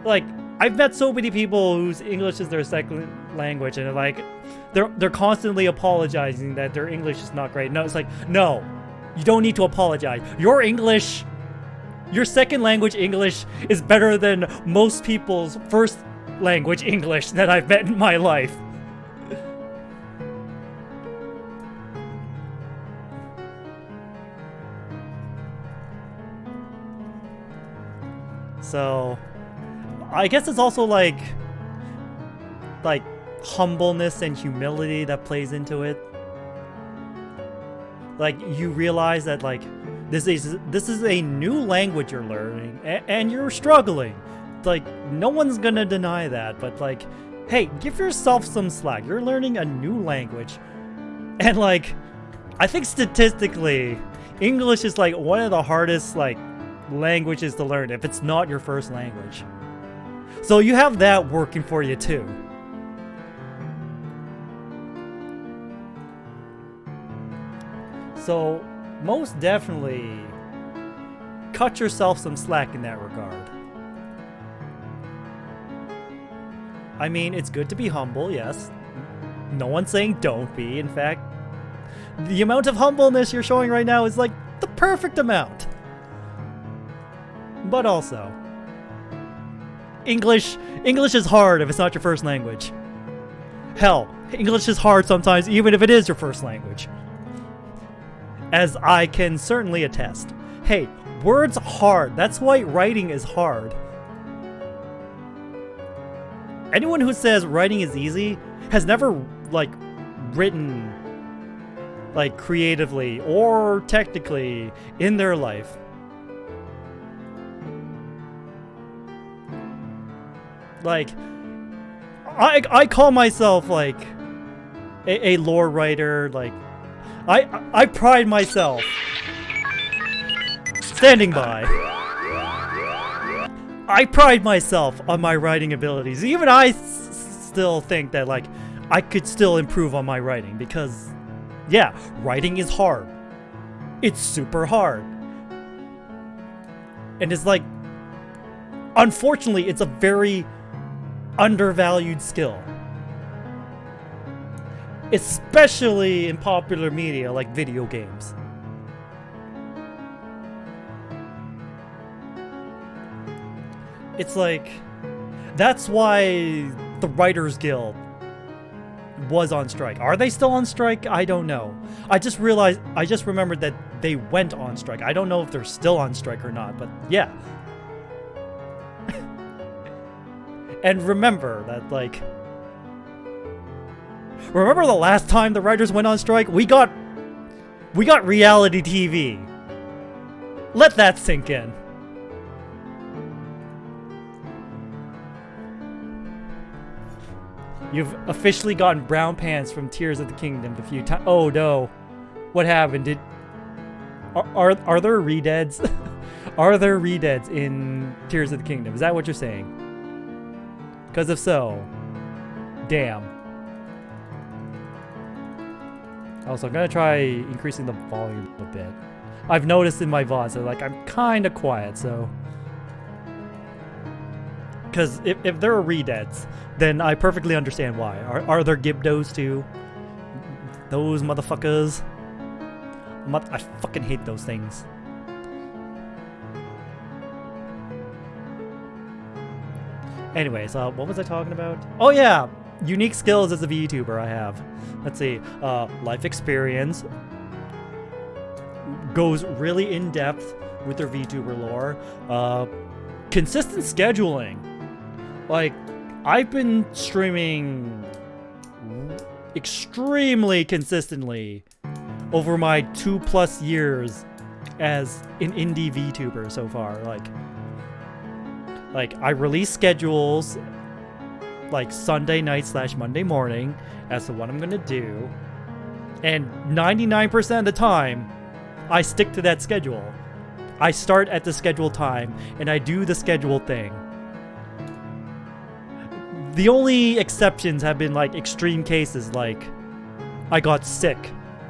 Like, I've met so many people whose English is their second language, and they're constantly apologizing that their English is not great. No, it's like, no, you don't need to apologize. Your English, your second language English, is better than most people's first language English that I've met in my life. So, I guess it's also like humbleness and humility that plays into it. Like, you realize that like this is a new language you're learning and you're struggling. Like, no one's gonna deny that, but like, hey, give yourself some slack. You're learning a new language, and like, I think statistically, English is like one of the hardest like languages to learn if it's not your first language. So you have that working for you too. So most definitely cut yourself some slack in that regard. I mean, it's good to be humble, yes. No one's saying don't be. In fact, the amount of humbleness you're showing right now is like the perfect amount. But also, English is hard if it's not your first language. Hell, English is hard sometimes even if it is your first language. As I can certainly attest. Hey, words hard. That's why writing is hard. Anyone who says writing is easy has never like written like creatively or technically in their life. Like, I call myself like a lore writer. Like, I pride myself. Standing by. I pride myself on my writing abilities. Even I still think that, like, I could still improve on my writing because, yeah, writing is hard. It's super hard. And it's like, unfortunately, it's a very undervalued skill. Especially in popular media like video games. It's like, that's why the Writers Guild was on strike. Are they still on strike? I don't know. I just remembered that they went on strike. I don't know if they're still on strike or not, but yeah. And remember that, like, remember the last time the writers went on strike? We got reality TV. Let that sink in. You've officially gotten brown pants from Tears of the Kingdom a few times. Oh no. What happened? Are there redeads? Are there redeads in Tears of the Kingdom? Is that what you're saying? Because if so, damn. Also, I'm gonna try increasing the volume a bit. I've noticed in my VODs that, like, I'm kind of quiet, so. Because if there are redeads, then I perfectly understand why. Are there Gibdos too? Those motherfuckers. I fucking hate those things. Anyways, what was I talking about? Oh yeah! Unique skills as a VTuber I have. Let's see. Life experience. Goes really in depth with their VTuber lore. Consistent scheduling. Like, I've been streaming extremely consistently over my 2+ years as an indie VTuber so far. Like I release schedules like Sunday night / Monday morning as to what I'm gonna do, and 99% of the time I stick to that schedule. I start at the scheduled time and I do the scheduled thing. The only exceptions have been, like, extreme cases, like I got sick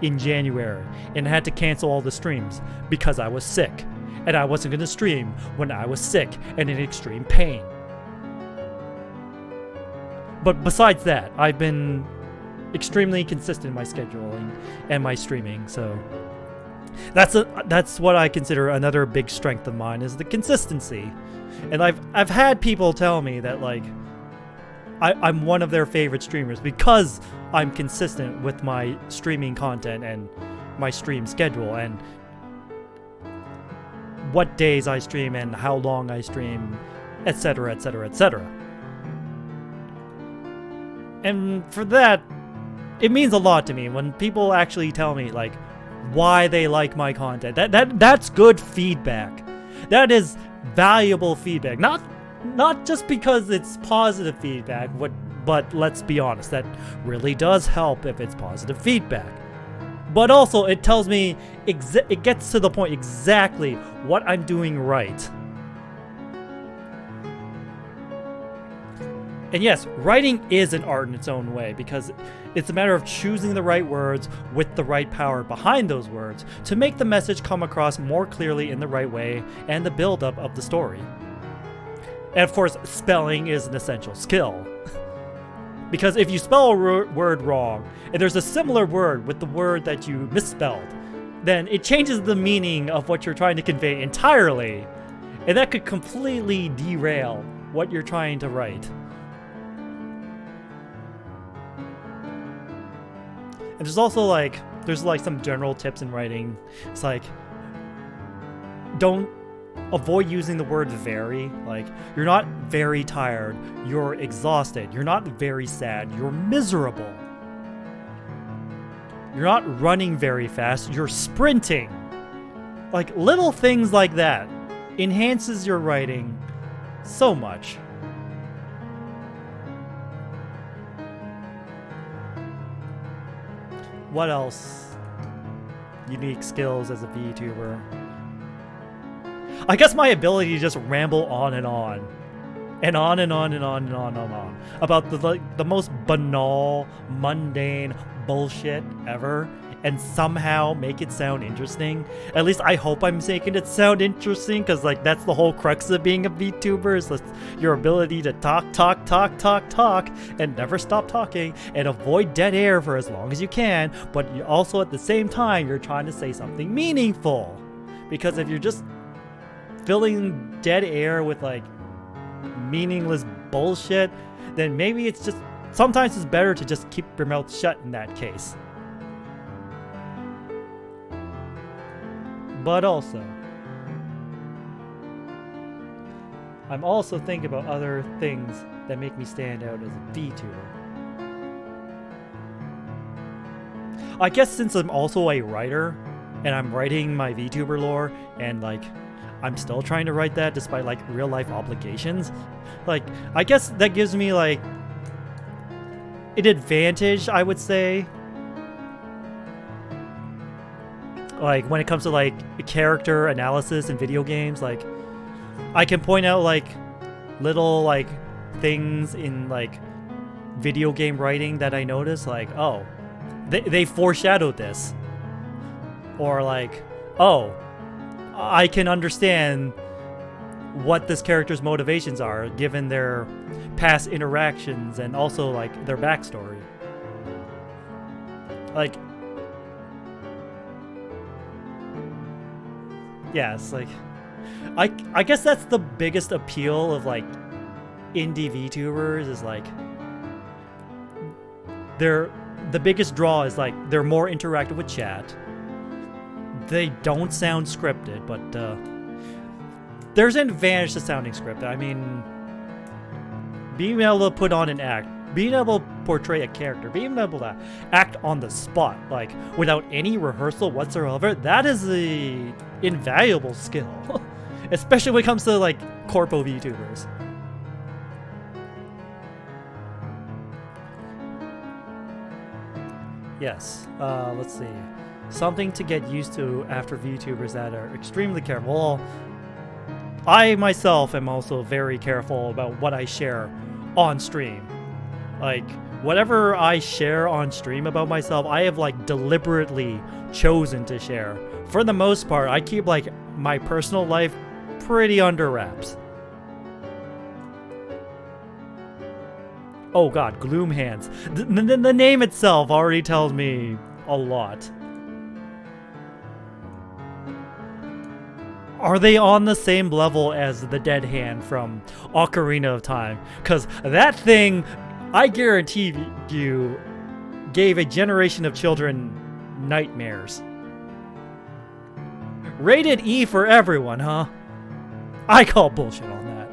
in January and had to cancel all the streams because I was sick and I wasn't going to stream when I was sick and in extreme pain. But besides that, I've been extremely consistent in my scheduling and my streaming, so that's what I consider another big strength of mine, is the consistency. And I've had people tell me that, like, I'm one of their favorite streamers because I'm consistent with my streaming content and my stream schedule and what days I stream and how long I stream, etc., etc., etc. And for that, it means a lot to me when people actually tell me, like, why they like my content. That's good feedback. That is valuable feedback. Not just because it's positive feedback, but let's be honest, that really does help if it's positive feedback. But also, it tells me, it gets to the point exactly what I'm doing right. And yes, writing is an art in its own way, because it's a matter of choosing the right words with the right power behind those words to make the message come across more clearly in the right way and the build-up of the story. And of course, spelling is an essential skill. Because if you spell a word wrong, and there's a similar word with the word that you misspelled, then it changes the meaning of what you're trying to convey entirely. And that could completely derail what you're trying to write. And there's also, like, some general tips in writing. It's like, avoid using the word very. Like, you're not very tired, you're exhausted. You're not very sad, you're miserable. You're not running very fast, you're sprinting. Like, little things like that enhances your writing so much. What else? unique skills as a VTuber. I guess my ability to just ramble on and on. And on and on and on and on and on. About the most banal, mundane bullshit ever. And somehow make it sound interesting. At least I hope I'm making it sound interesting, because like that's the whole crux of being a VTuber, is your ability to talk, and never stop talking, and avoid dead air for as long as you can, but you also at the same time you're trying to say something meaningful. Because if you're just filling dead air with like meaningless bullshit, then maybe it's just, sometimes it's better to just keep your mouth shut in that case. But also, I'm also thinking about other things that make me stand out as a VTuber. I guess since I'm also a writer, and I'm writing my VTuber lore, and like, I'm still trying to write that despite like real life obligations, like, I guess that gives me like an advantage, I would say. Like, when it comes to, like, character analysis in video games, like, I can point out, like, little, like, things in, like, video game writing that I notice, like, oh, they foreshadowed this. Or, like, oh, I can understand what this character's motivations are, given their past interactions and also, like, their backstory. Like, yes, like, I guess that's the biggest appeal of like indie VTubers, is like the biggest draw is like they're more interactive with chat. They don't sound scripted, but there's an advantage to sounding scripted. I mean, being able to put on an act, being able to portray a character, being able to act on the spot, like without any rehearsal whatsoever, that is a invaluable skill. Especially when it comes to like corpo VTubers. Yes, let's see. Something to get used to after VTubers that are extremely careful. Well, I myself am also very careful about what I share on stream. Like, whatever I share on stream about myself, I have like deliberately chosen to share. For the most part, I keep like my personal life pretty under wraps. Oh god, Gloom Hands. The name itself already tells me a lot. Are they on the same level as the Dead Hand from Ocarina of Time? Because that thing, I guarantee you, gave a generation of children nightmares. Rated E for everyone, huh? I call bullshit on that.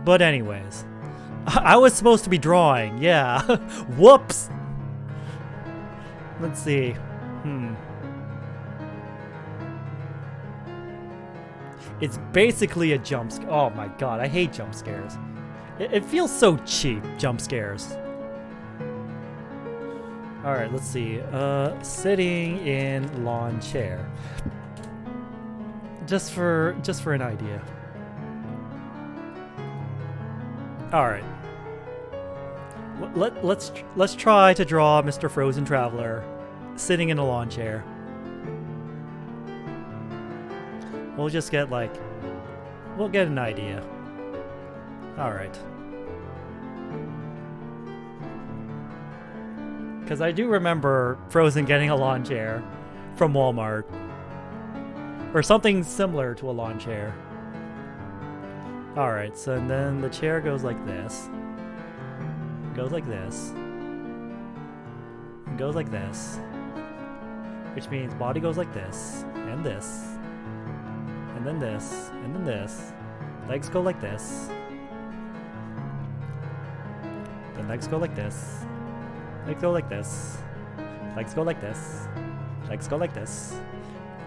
But anyways, I was supposed to be drawing, yeah. Whoops! Let's see. It's basically a jump scare. Oh my god, I hate jump scares. It feels so cheap, jump scares. Alright, let's see. Sitting in lawn chair. Just for an idea. Alright. Let's try to draw Mr. Frozen Traveler sitting in a lawn chair. We'll just get like, we'll get an idea. Alright. Because I do remember Frozen getting a lawn chair from Walmart. Or something similar to a lawn chair. Alright, so and then the chair goes like this. Goes like this. Goes like this. Which means body goes like this. And this. And then this. And then this. Legs go like this. The legs go like this. Legs go like this. Legs go like this. Legs go like this.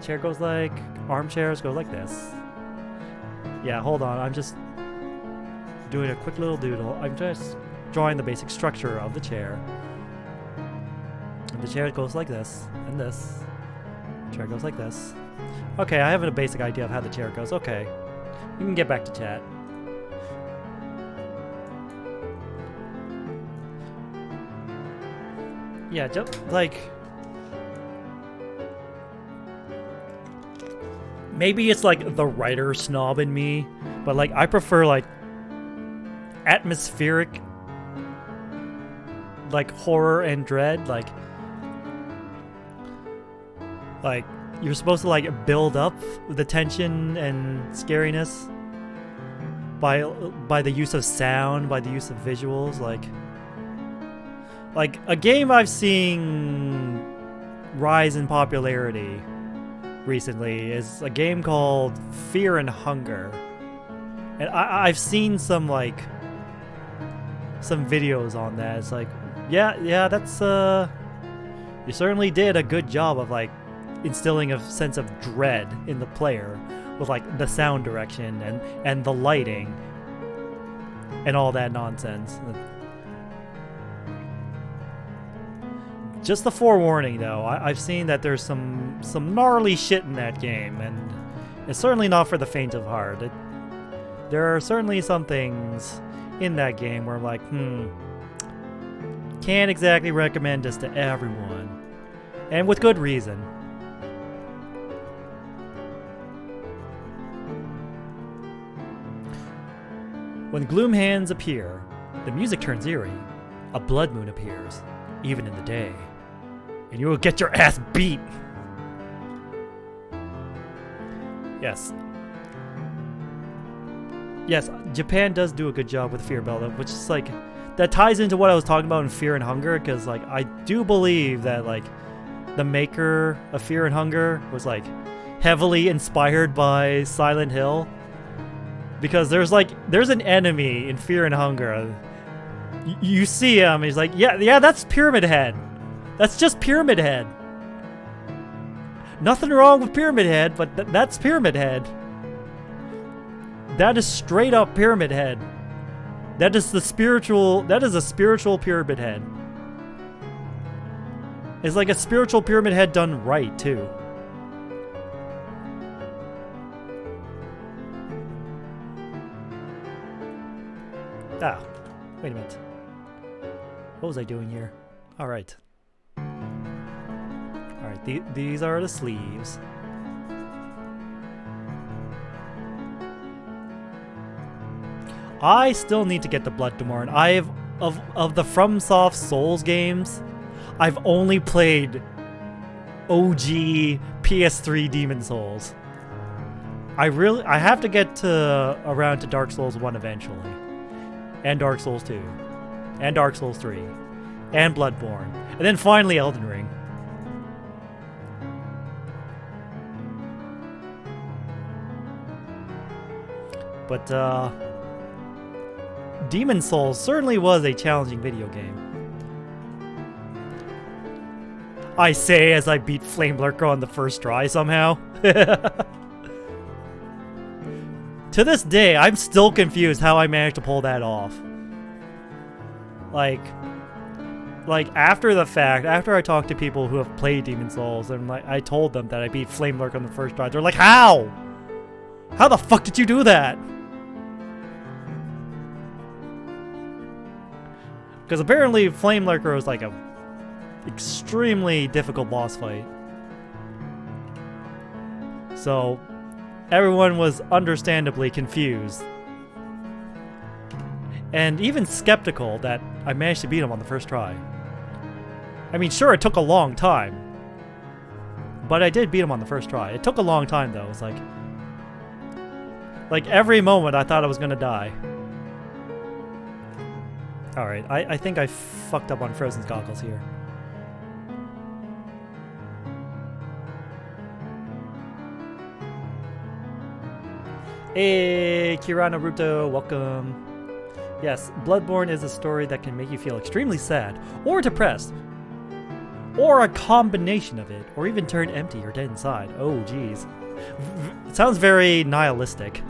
Chair goes like... Armchairs go like this. Yeah, hold on. I'm just doing a quick little doodle. I'm just drawing the basic structure of the chair. The chair goes like this, and this. The chair goes like this. Okay, I have a basic idea of how the chair goes. Okay, we can get back to chat. Yeah, just like maybe it's like the writer snob in me, but like I prefer like atmospheric like horror and dread, like you're supposed to like build up the tension and scariness by the use of sound, by the use of visuals. Like a game I've seen rise in popularity recently is a game called Fear and Hunger, and I've seen some videos on that. It's like, yeah, that's you certainly did a good job of like instilling a sense of dread in the player with like the sound direction and the lighting and all that nonsense. Just a forewarning, though, I've seen that there's some gnarly shit in that game, and it's certainly not for the faint of heart. There are certainly some things in that game where I'm like, can't exactly recommend this to everyone, and with good reason. When gloom hands appear, the music turns eerie. A blood moon appears, even in the day. And you will get your ass beat. Yes. Yes, Japan does do a good job with fear buildup, which is like, that ties into what I was talking about in Fear and Hunger, because like I do believe that like the maker of Fear and Hunger was like heavily inspired by Silent Hill, because there's an enemy in Fear and Hunger. You see him, he's like, yeah, that's Pyramid Head. That's just Pyramid Head. Nothing wrong with Pyramid Head, but that's Pyramid Head. That is straight up Pyramid Head. That is a spiritual Pyramid Head. It's like a spiritual Pyramid Head done right, too. Ah, wait a minute. What was I doing here? Alright. Alright, these are the sleeves. I still need to get the Bloodborne. Of the FromSoft Souls games, I've only played OG PS3 Demon Souls. I have to get around to Dark Souls 1 eventually. And Dark Souls 2. And Dark Souls 3. And Bloodborne. And then finally Elden Ring. But, Demon Souls certainly was a challenging video game. I say as I beat Flame Lurker on the first try somehow. To this day, I'm still confused how I managed to pull that off. Like after the fact, after I talked to people who have played Demon Souls, and like I told them that I beat Flame Lurker on the first try, they're like, how? How the fuck did you do that? Because apparently Flame Lurker was like a extremely difficult boss fight. So everyone was understandably confused. And even skeptical that I managed to beat him on the first try. I mean, sure, it took a long time. But I did beat him on the first try. It took a long time, though. It was like every moment I thought I was gonna die. Alright, I think I fucked up on Frozen's goggles here. Hey, Kira Naruto, welcome. Yes, Bloodborne is a story that can make you feel extremely sad, or depressed, or a combination of it, or even turn empty or dead inside. Oh, geez. It sounds very nihilistic.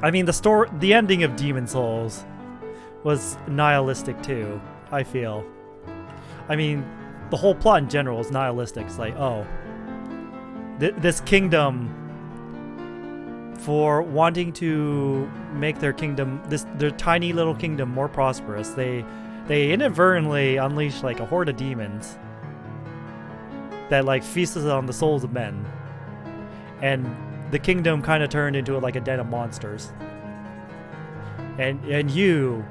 I mean, the ending of Demon Souls was nihilistic too, I feel. I mean, the whole plot in general is nihilistic. It's like, oh, this kingdom, for wanting to make their kingdom, their tiny little kingdom more prosperous, they inadvertently unleash like a horde of demons that like feasted on the souls of men, and the kingdom kind of turned into like a den of monsters. And you,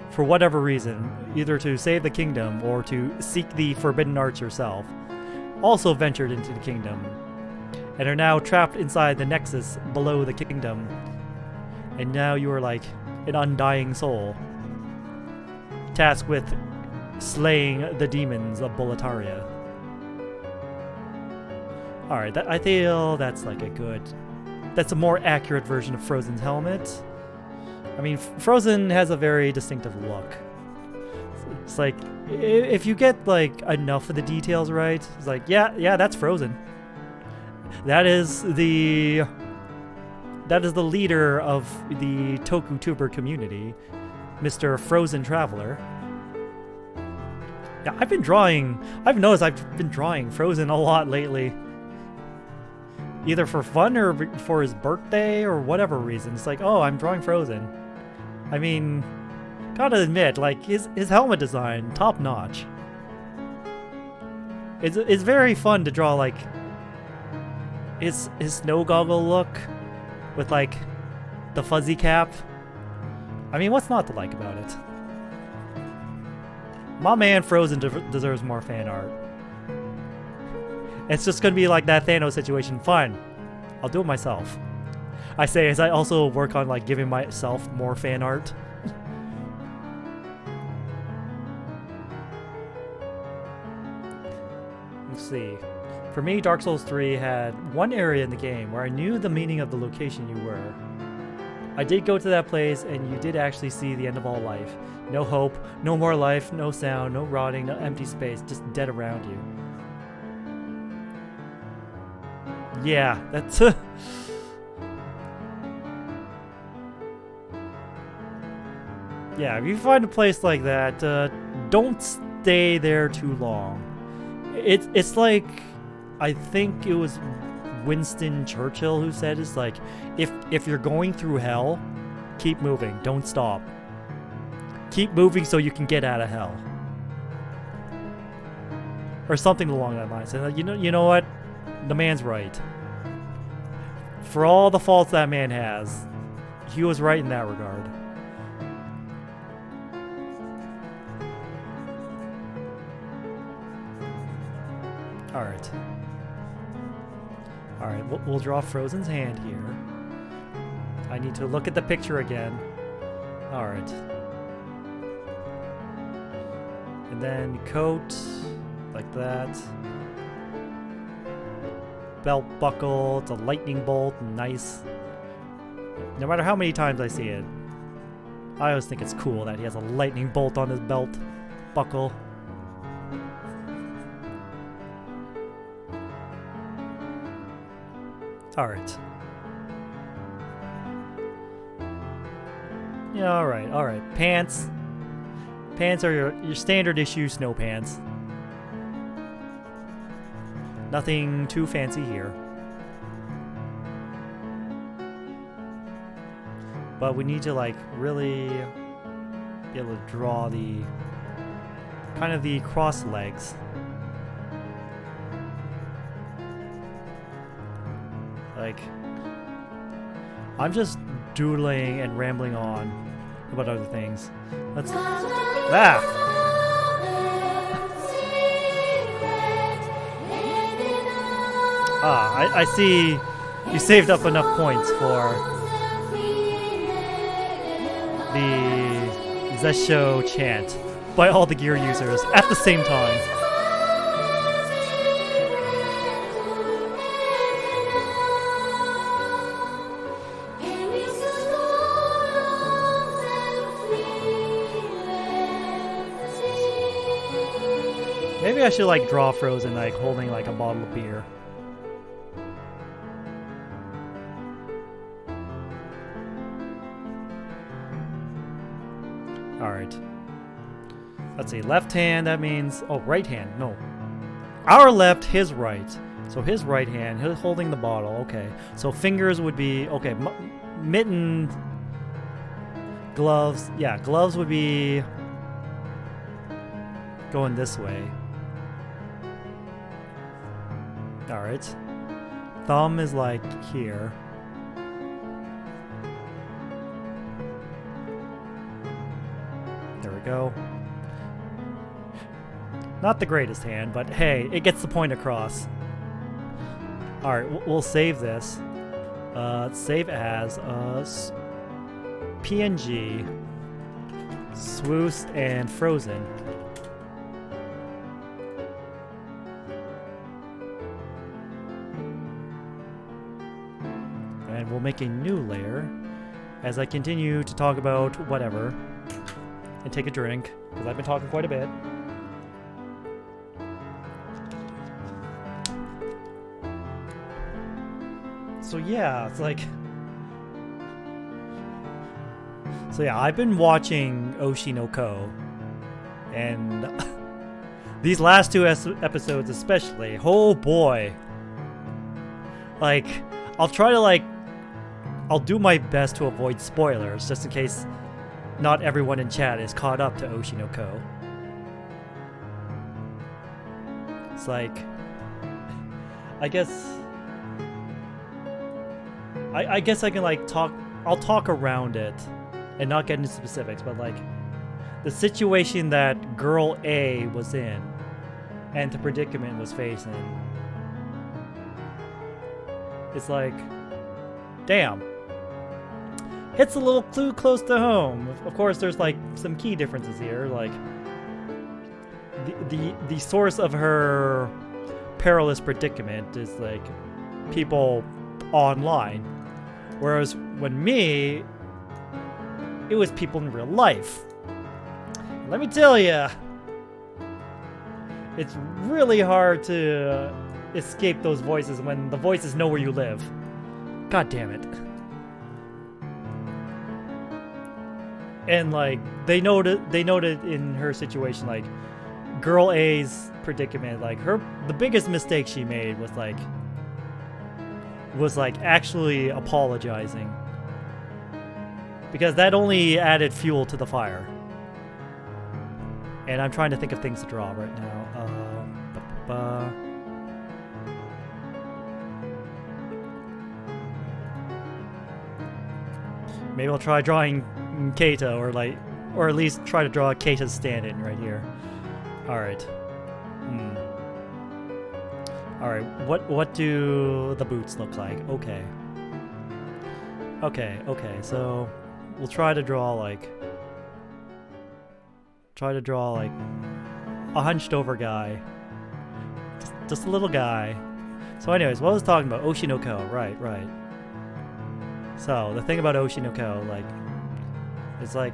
for whatever reason, either to save the kingdom or to seek the forbidden arts yourself, also ventured into the kingdom and are now trapped inside the nexus below the kingdom. And now you are like an undying soul, tasked with slaying the demons of Boletaria. Alright, I feel that's like that's a more accurate version of Frozen's helmet. I mean, Frozen has a very distinctive look. It's like, if you get like enough of the details right, it's like, yeah, that's Frozen. That is the leader of the TokuTuber community, Mr. Frozen Traveler. Yeah, I've noticed I've been drawing Frozen a lot lately. Either for fun or for his birthday or whatever reason. It's like, oh, I'm drawing Frozen. I mean, gotta admit, like, his helmet design, top notch. It's very fun to draw, like, his snow goggle look with, like, the fuzzy cap. I mean, what's not to like about it? My man Frozen deserves more fan art. It's just gonna be like that Thanos situation. Fine, I'll do it myself. I say as I also work on like giving myself more fan art. Let's see. For me, Dark Souls 3 had one area in the game where I knew the meaning of the location you were. I did go to that place and you did actually see the end of all life. No hope, no more life, no sound, no rotting, no empty space, just dead around you. Yeah, that's... yeah, if you find a place like that, don't stay there too long. It's like... I think it was Winston Churchill who said, it's like, if you're going through hell, keep moving, don't stop. Keep moving so you can get out of hell. Or something along that line. So, you know what? The man's right. For all the faults that man has, he was right in that regard. Alright. Alright, we'll draw Frozen's hand here. I need to look at the picture again. Alright. And then coat, like that. Belt buckle, it's a lightning bolt, nice. No matter how many times I see it, I always think it's cool that he has a lightning bolt on his belt buckle. Alright. Yeah, alright. Pants. Pants are your standard issue snow pants. Nothing too fancy here. But we need to like really be able to draw the kind of the cross legs. Like, I'm just doodling and rambling on about other things. Let's... I see you saved up enough points for the Zesho chant by all the gear users at the same time. Maybe I should like draw Frozen like holding like a bottle of beer. Alright. Let's see. Left hand, that means... Oh, right hand. No. Our left, his right. So his right hand, he's holding the bottle. Okay. So fingers would be... Okay. Mitten... Gloves. Yeah, gloves would be... going this way. Alright. Thumb is like here. There we go. Not the greatest hand, but hey, it gets the point across. Alright, we'll save this. Save as PNG, Swoost, and Frozen. And we'll make a new layer as I continue to talk about whatever and take a drink, because I've been talking quite a bit. So yeah, it's like... So yeah, I've been watching Oshi no Ko, and these last two episodes especially, oh boy. Like, I'll try to I'll do my best to avoid spoilers, just in case not everyone in chat is caught up to Oshi no Ko. It's like, I guess I guess I can I'll talk around it and not get into specifics, but like the situation that girl A was in and the predicament was facing. It's like, damn. Hits a little too close to home. Of course, there's like some key differences here, like the source of her perilous predicament is like people online, whereas when me, it was people in real life. Let me tell you, it's really hard to escape those voices when the voices know where you live. God damn it. And like they noted in her situation, like girl A's predicament, like the biggest mistake she made was actually apologizing, because that only added fuel to the fire. And I'm trying to think of things to draw right now. Maybe I'll try drawing Keita, or at least try to draw Keita's stand-in right here. Alright. Alright, what do the boots look like? Okay. Okay, so we'll try to draw a hunched over guy. Just a little guy. So anyways, what I was talking about, Oshi no Ko, right. So the thing about Oshi no Ko, it's like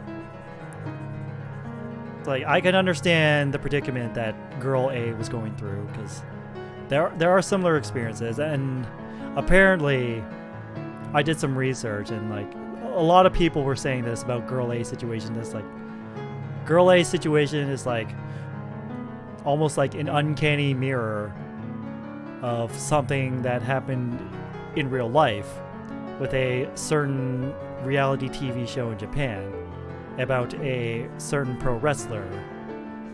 I can understand the predicament that girl A was going through, because there are similar experiences, and apparently I did some research, and like a lot of people were saying this about girl A's situation. This girl A's situation is like almost like an uncanny mirror of something that happened in real life with a certain reality TV show in Japan about a certain pro wrestler.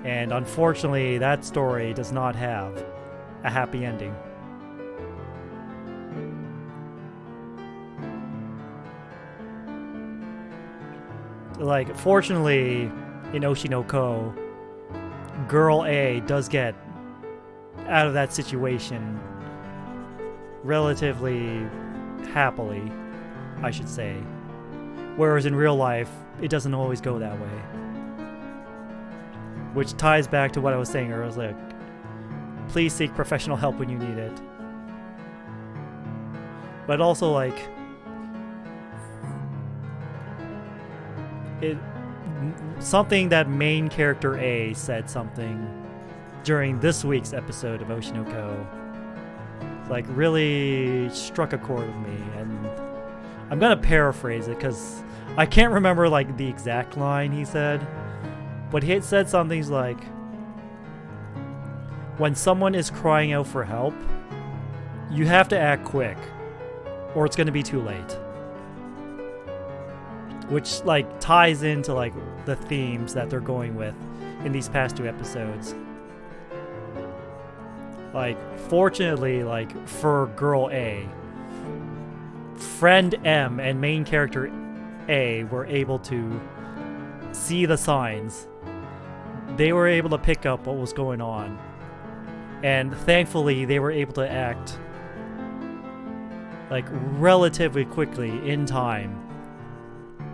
And unfortunately, that story does not have a happy ending. Like, fortunately, in Oshi no Ko, girl A does get out of that situation relatively happily, I should say. Whereas in real life, it doesn't always go that way. Which ties back to what I was saying earlier. I was like, please seek professional help when you need it. But also, like, something that main character A said something during this week's episode of Oshi no Ko, like, really struck a chord with me, and I'm gonna paraphrase it because I can't remember like the exact line he said, but he had said something like, when someone is crying out for help, you have to act quick or it's gonna be too late. Which like ties into like the themes that they're going with in these past 2 episodes. Like, fortunately, like for girl A, friend M and main character A were able to see the signs. They were able to pick up what was going on. And thankfully, they were able to act like relatively quickly in time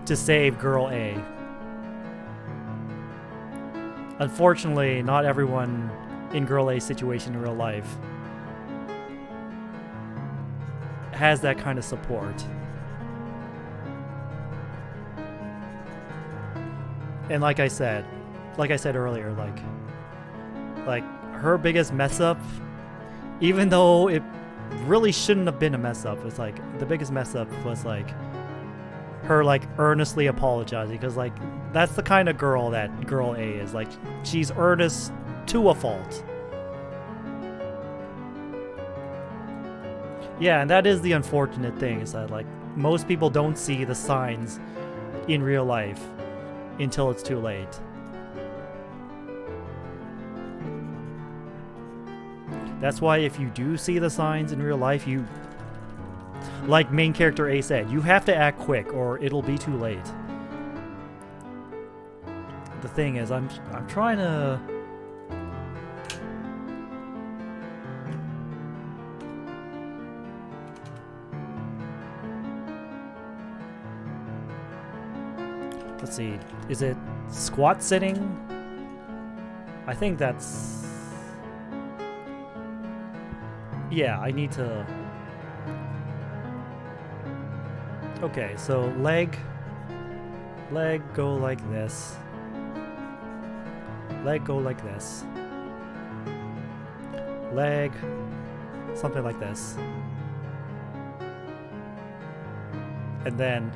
to save girl A. Unfortunately, not everyone in girl A's situation in real life has that kind of support. And like I said earlier, like her biggest mess up, even though it really shouldn't have been a mess up, it's like the biggest mess up was like her like earnestly apologizing, because like that's the kind of girl that girl A is. Like, she's earnest to a fault. Yeah, and that is the unfortunate thing, is that like most people don't see the signs in real life until it's too late. That's why if you do see the signs in real life, you, like main character A said, you have to act quick or it'll be too late. The thing is, I'm trying to... Let's see, is it squat sitting? I think that's... Yeah, I need to... Okay, so leg go like this. Leg go like this. Leg, something like this. And then,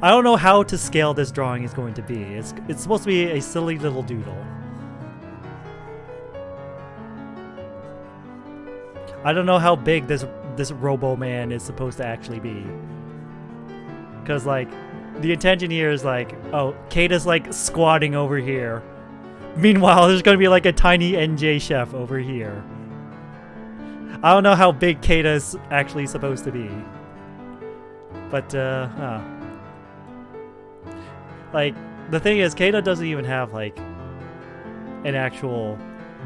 I don't know how to scale this drawing is going to be. It's supposed to be a silly little doodle. I don't know how big this Robo-Man is supposed to actually be. Because, like, the intention here is like, oh, Kata's like squatting over here. Meanwhile, there's going to be like a tiny NJ chef over here. I don't know how big Kata's actually supposed to be. But, like, the thing is, Kata doesn't even have, like, an actual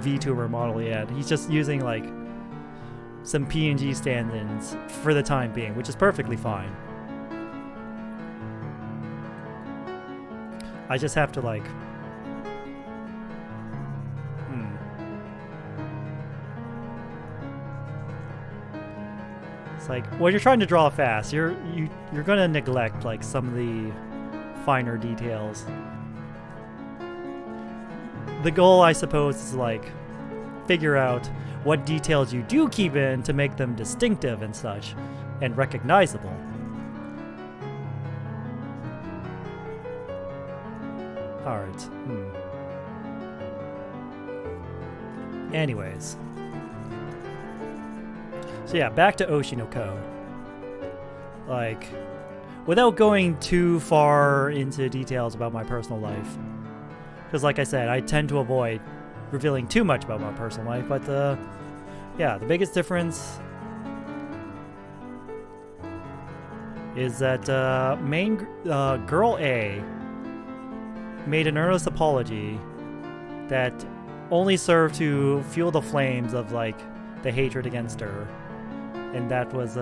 VTuber model yet. He's just using, like, some PNG stand-ins for the time being, which is perfectly fine. I just have to, like... It's like, when you're trying to draw fast, you're gonna neglect, like, some of the finer details. The goal, I suppose, is, like, figure out what details you do keep in to make them distinctive and such, and recognizable. Alright. Anyways. So yeah, back to Oshinoko. Like, without going too far into details about my personal life, because like I said, I tend to avoid revealing too much about my personal life, but yeah, the biggest difference is that girl A made an earnest apology that only served to fuel the flames of like the hatred against her, and that was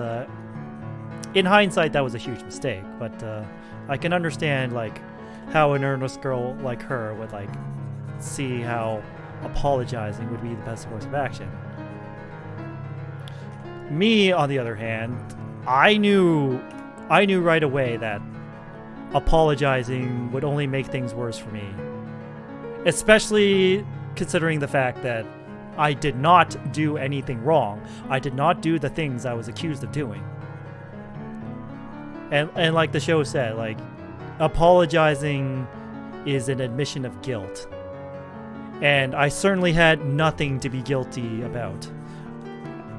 in hindsight that was a huge mistake, but I can understand like how an earnest girl like her would like see how apologizing would be the best course of action. Me, on the other hand, I knew right away that apologizing would only make things worse for me. Especially considering the fact that I did not do anything wrong. I did not do the things I was accused of doing. And like the show said, like, apologizing is an admission of guilt. And I certainly had nothing to be guilty about.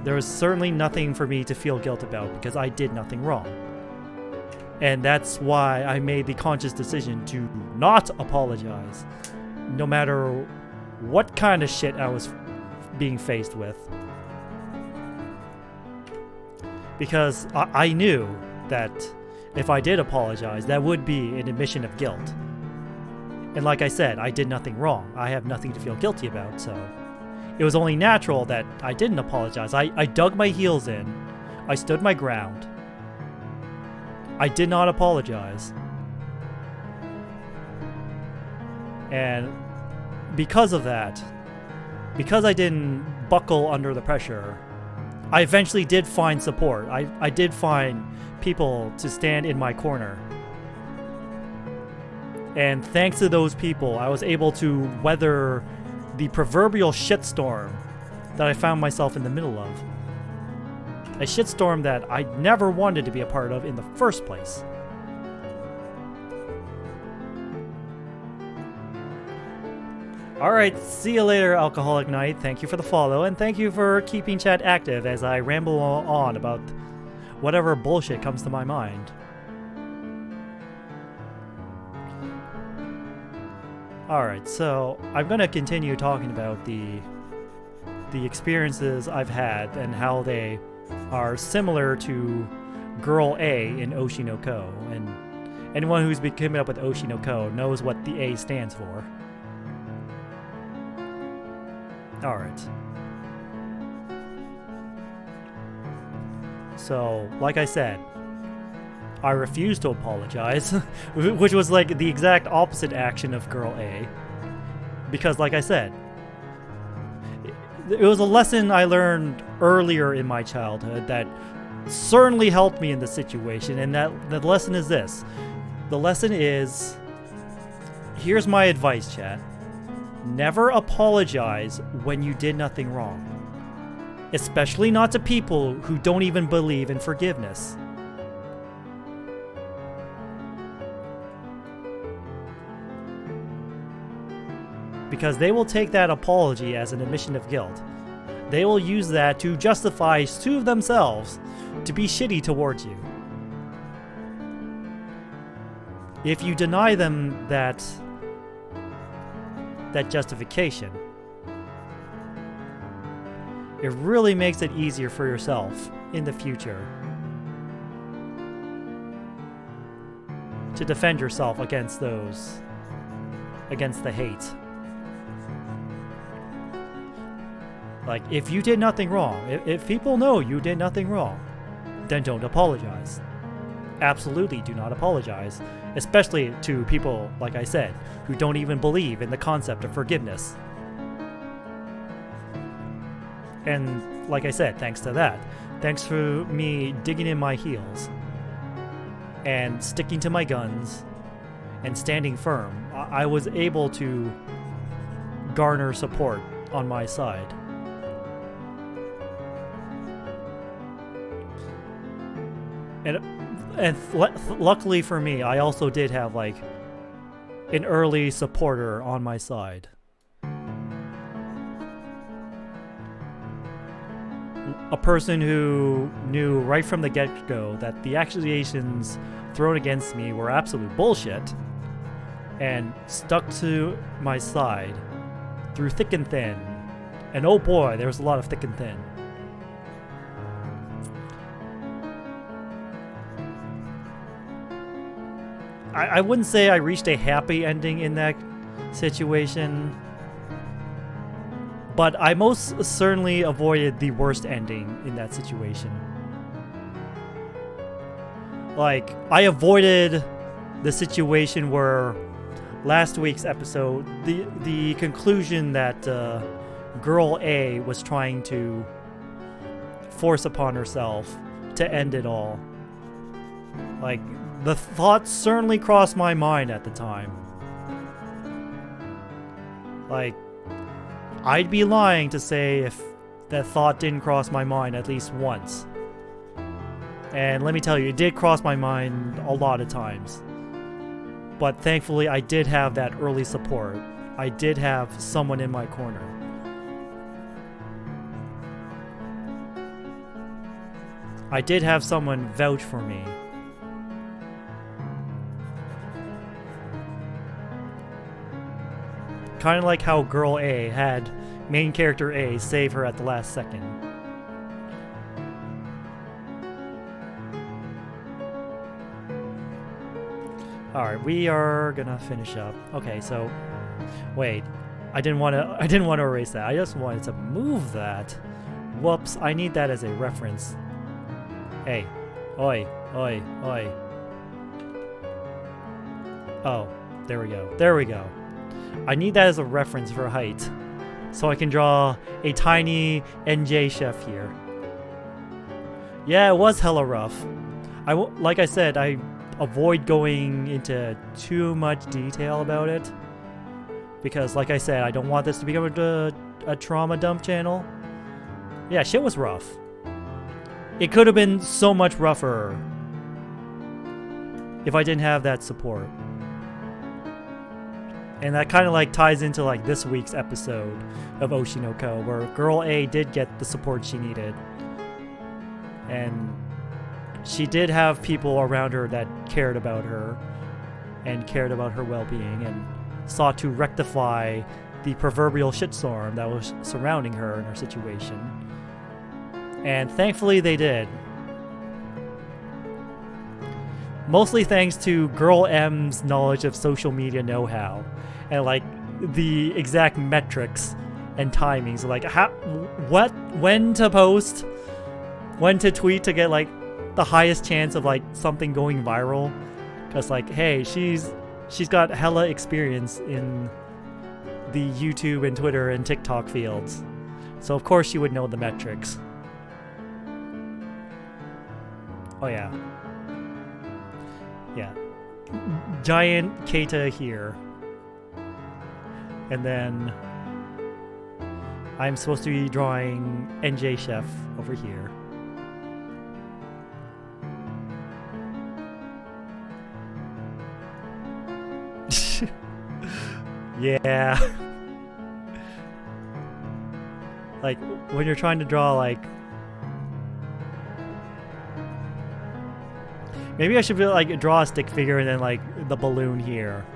There was certainly nothing for me to feel guilt about because I did nothing wrong. And that's why I made the conscious decision to not apologize, no matter what kind of shit I was being faced with. Because I knew that if I did apologize, that would be an admission of guilt. And like I said, I did nothing wrong. I have nothing to feel guilty about, so it was only natural that I didn't apologize. I dug my heels in. I stood my ground. I did not apologize. And because of that, because I didn't buckle under the pressure, I eventually did find support. I did find people to stand in my corner. And thanks to those people, I was able to weather the proverbial shitstorm that I found myself in the middle of. A shitstorm that I never wanted to be a part of in the first place. Alright, see you later, Alcoholic Knight. Thank you for the follow, and thank you for keeping chat active as I ramble on about whatever bullshit comes to my mind. Alright, so I'm going to continue talking about the experiences I've had and how they are similar to Girl A in Oshi no Ko. And anyone who's been coming up with Oshi no Ko knows what the A stands for. Alright. So, like I said, I refused to apologize, which was like the exact opposite action of Girl A. Because, like I said, it was a lesson I learned earlier in my childhood that certainly helped me in the situation, and that the lesson is this. The lesson is, here's my advice, chat. Never apologize when you did nothing wrong. Especially not to people who don't even believe in forgiveness. Because they will take that apology as an admission of guilt. They will use that to justify to themselves to be shitty towards you. If you deny them that justification, it really makes it easier for yourself in the future to defend yourself against the hate. Like, if you did nothing wrong, if people know you did nothing wrong, then don't apologize. Absolutely do not apologize. Especially to people, like I said, who don't even believe in the concept of forgiveness. And like I said, thanks to that, thanks for me digging in my heels and sticking to my guns and standing firm, I was able to garner support on my side. And luckily for me, I also did have like an early supporter on my side. A person who knew right from the get-go that the accusations thrown against me were absolute bullshit and stuck to my side through thick and thin. And oh boy, there was a lot of thick and thin. I wouldn't say I reached a happy ending in that situation, but I most certainly avoided the worst ending in that situation. Like, I avoided the situation where last week's episode, the conclusion that Girl A was trying to force upon herself to end it all. Like, the thought certainly crossed my mind at the time. Like, I'd be lying to say if that thought didn't cross my mind at least once. And let me tell you, it did cross my mind a lot of times. But thankfully, I did have that early support. I did have someone in my corner. I did have someone vouch for me. Kind of like how Girl A had main character A save her at the last second. Alright, we are gonna finish up. Okay, so wait. I didn't want to erase that. I just wanted to move that. Whoops, I need that as a reference. Hey. Oi, oi, oi. Oh, there we go. There we go. I need that as a reference for height, so I can draw a tiny NJ chef here. Yeah, it was hella rough. Like I said, I avoid going into too much detail about it, because like I said, I don't want this to become a trauma dump channel. Yeah, shit was rough. It could have been so much rougher if I didn't have that support. And that kind of like ties into like this week's episode of Oshinoko, where Girl A did get the support she needed. And she did have people around her that cared about her and cared about her well-being and sought to rectify the proverbial shitstorm that was surrounding her and her situation. And thankfully they did. Mostly thanks to Girl M's knowledge of social media know-how and like the exact metrics and timings, like when to post, when to tweet to get like the highest chance of like something going viral. Cause like, hey, she's got hella experience in the YouTube and Twitter and TikTok fields, so of course she would know the metrics. Oh yeah. Yeah. Giant Keita here. And then I'm supposed to be drawing NJ Chef over here. Yeah. Like when you're trying to draw like, maybe I should be like draw a stick figure and then like the balloon here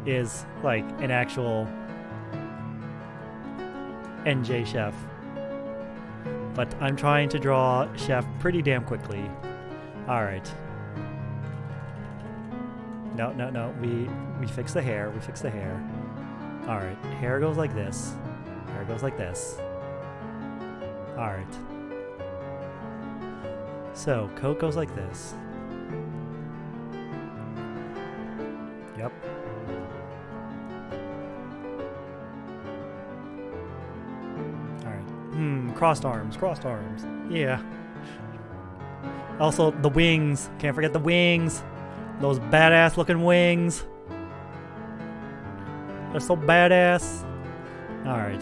is like an actual NJ Chef. But I'm trying to draw Chef pretty damn quickly. Alright. No, no, no. We fix the hair. We fix the hair. Alright. Hair goes like this. Hair goes like this. Alright. So, coat goes like this. Yep. Alright. Crossed arms. Crossed arms. Yeah. Also, the wings. Can't forget the wings. Those badass looking wings. They're so badass. Alright.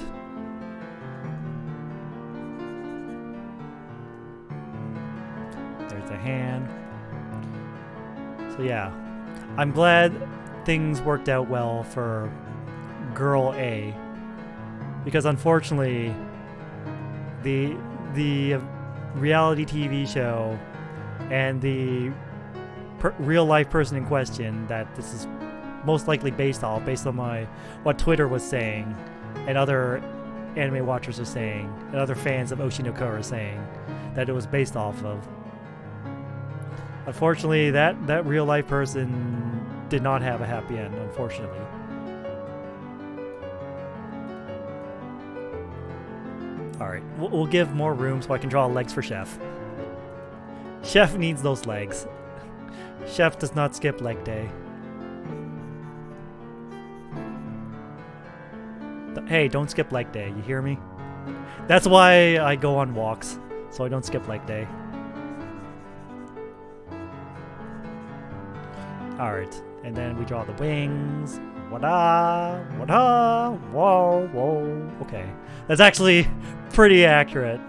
There's a hand. So yeah. I'm glad things worked out well for Girl A. Because unfortunately, the reality TV show and the real life person in question that this is most likely based on what Twitter was saying and other anime watchers are saying and other fans of Oshinoko are saying that it was based off of. Unfortunately, that real life person did not have a happy end, unfortunately. Alright, we'll give more room so I can draw legs for Chef. Chef needs those legs. Chef does not skip leg day. Hey, don't skip leg day, you hear me? That's why I go on walks, so I don't skip leg day. Alright, and then we draw the wings. Wada, wada, whoa, whoa. Okay, that's actually pretty accurate.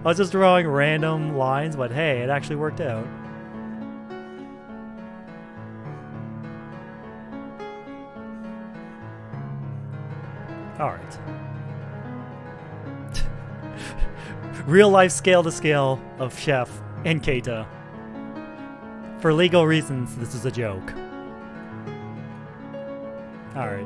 I was just drawing random lines, but hey, it actually worked out. Alright. Real life scale to scale of Chef and Keita. For legal reasons, this is a joke. Alright.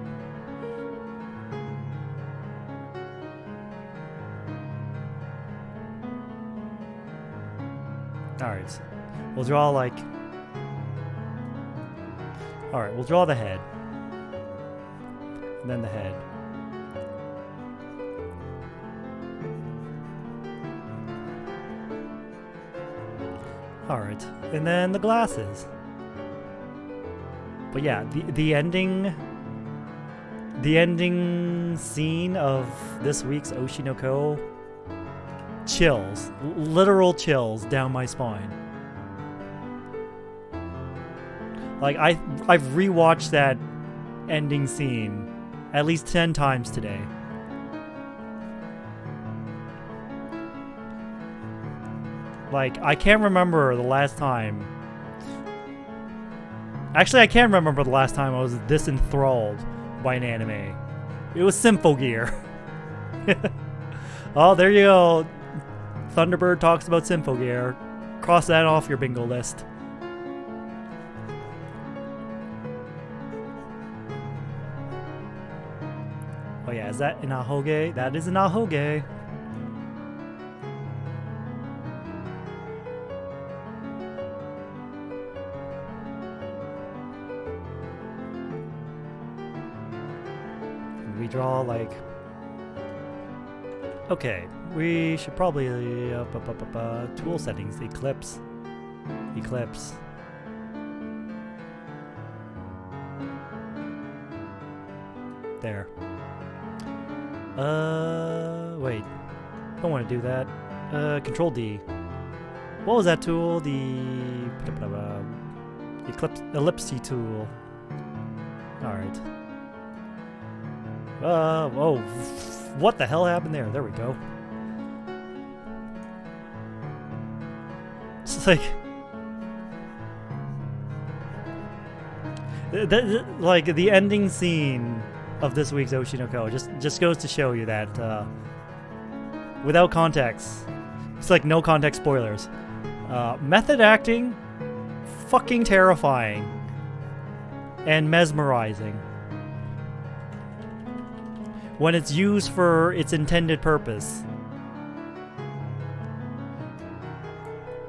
Alright. We'll draw like... Alright, we'll draw the head. And then the head. Alright, and then the glasses. But yeah, the ending scene of this week's Oshinoko, chills, literal chills down my spine. Like I've rewatched that ending scene at least 10 times today. Like, I can't remember the last time. Actually, I can't remember the last time I was this enthralled by an anime. It was Symphogear. Oh, there you go. Thunderbird talks about Symphogear. Cross that off your bingo list. Oh yeah, is that an ahoge? That is an ahoge. We draw like... Okay, we should probably... tool settings, eclipse. Eclipse. There. Wait. Don't want to do that. Control D. What was that tool? The... ellipse tool. Alright. Oh, what the hell happened there? There we go. It's like... like, the ending scene of this week's Oshinoko just goes to show you that, without context, it's like no context spoilers. Method acting, fucking terrifying. And mesmerizing. When it's used for its intended purpose.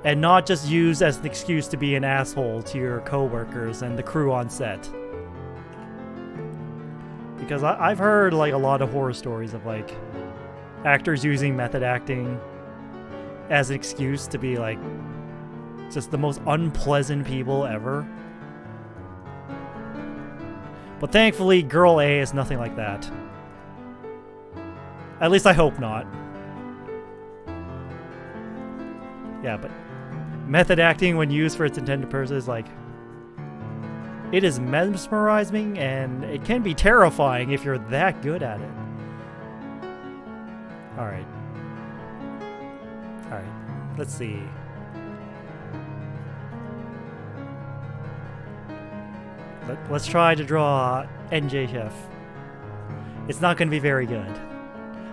And not just used as an excuse to be an asshole to your coworkers and the crew on set. Because I've heard like a lot of horror stories of like actors using method acting as an excuse to be like just the most unpleasant people ever. But thankfully, Girl A is nothing like that. At least I hope not. Yeah, but method acting when used for its intended purpose is like... It is mesmerizing and it can be terrifying if you're that good at it. Alright. Alright, let's see. Let's try to draw NJ Chef. It's not going to be very good.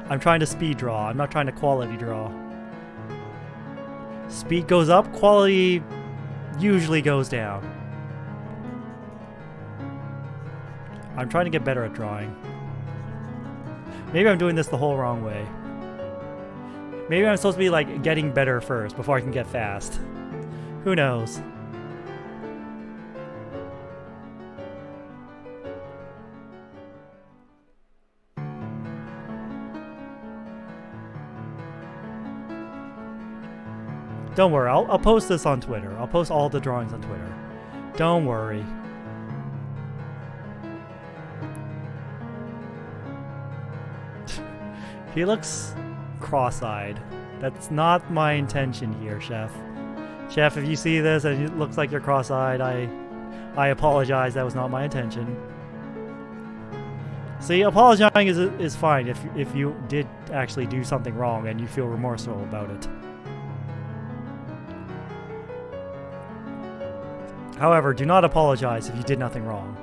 I'm trying to speed draw. I'm not trying to quality draw. Speed goes up, quality usually goes down. I'm trying to get better at drawing. Maybe I'm doing this the whole wrong way. Maybe I'm supposed to be like getting better first before I can get fast. Who knows? Don't worry, I'll post this on Twitter. I'll post all the drawings on Twitter. Don't worry. He looks cross-eyed. That's not my intention here, Chef. Chef, if you see this and it looks like you're cross-eyed, I apologize. That was not my intention. See, apologizing is fine if you did actually do something wrong and you feel remorseful about it. However, do not apologize if you did nothing wrong.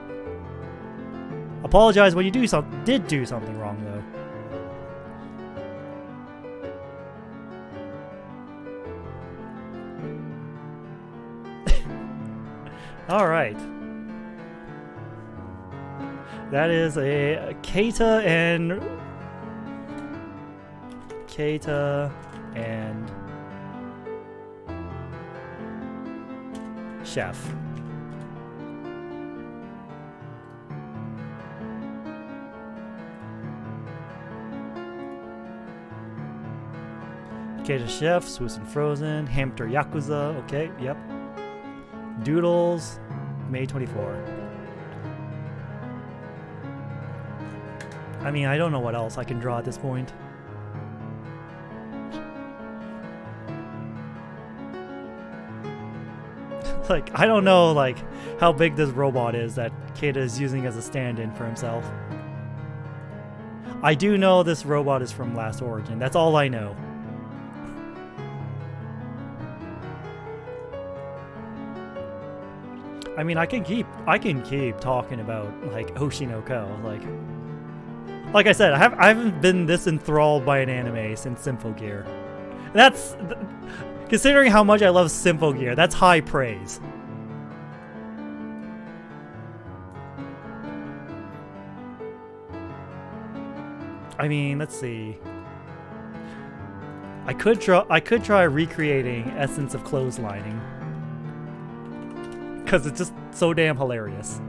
Apologize when you did do something wrong, though. All right. That is a Keita and Chef. Keita Chef, Swiss and Frozen, Hamster Yakuza, okay, yep. Doodles, May 24. I mean, I don't know what else I can draw at this point. Like, I don't know, like, how big this robot is that Keita is using as a stand-in for himself. I do know this robot is from Last Origin. That's all I know. I mean, I can keep talking about, like, Oshinoko. Like I said, I haven't been this enthralled by an anime since Symphogear. That's... Considering how much I love Symphogear, that's high praise. I mean, let's see. I could try recreating Essence of Clotheslining. Because it's just so damn hilarious.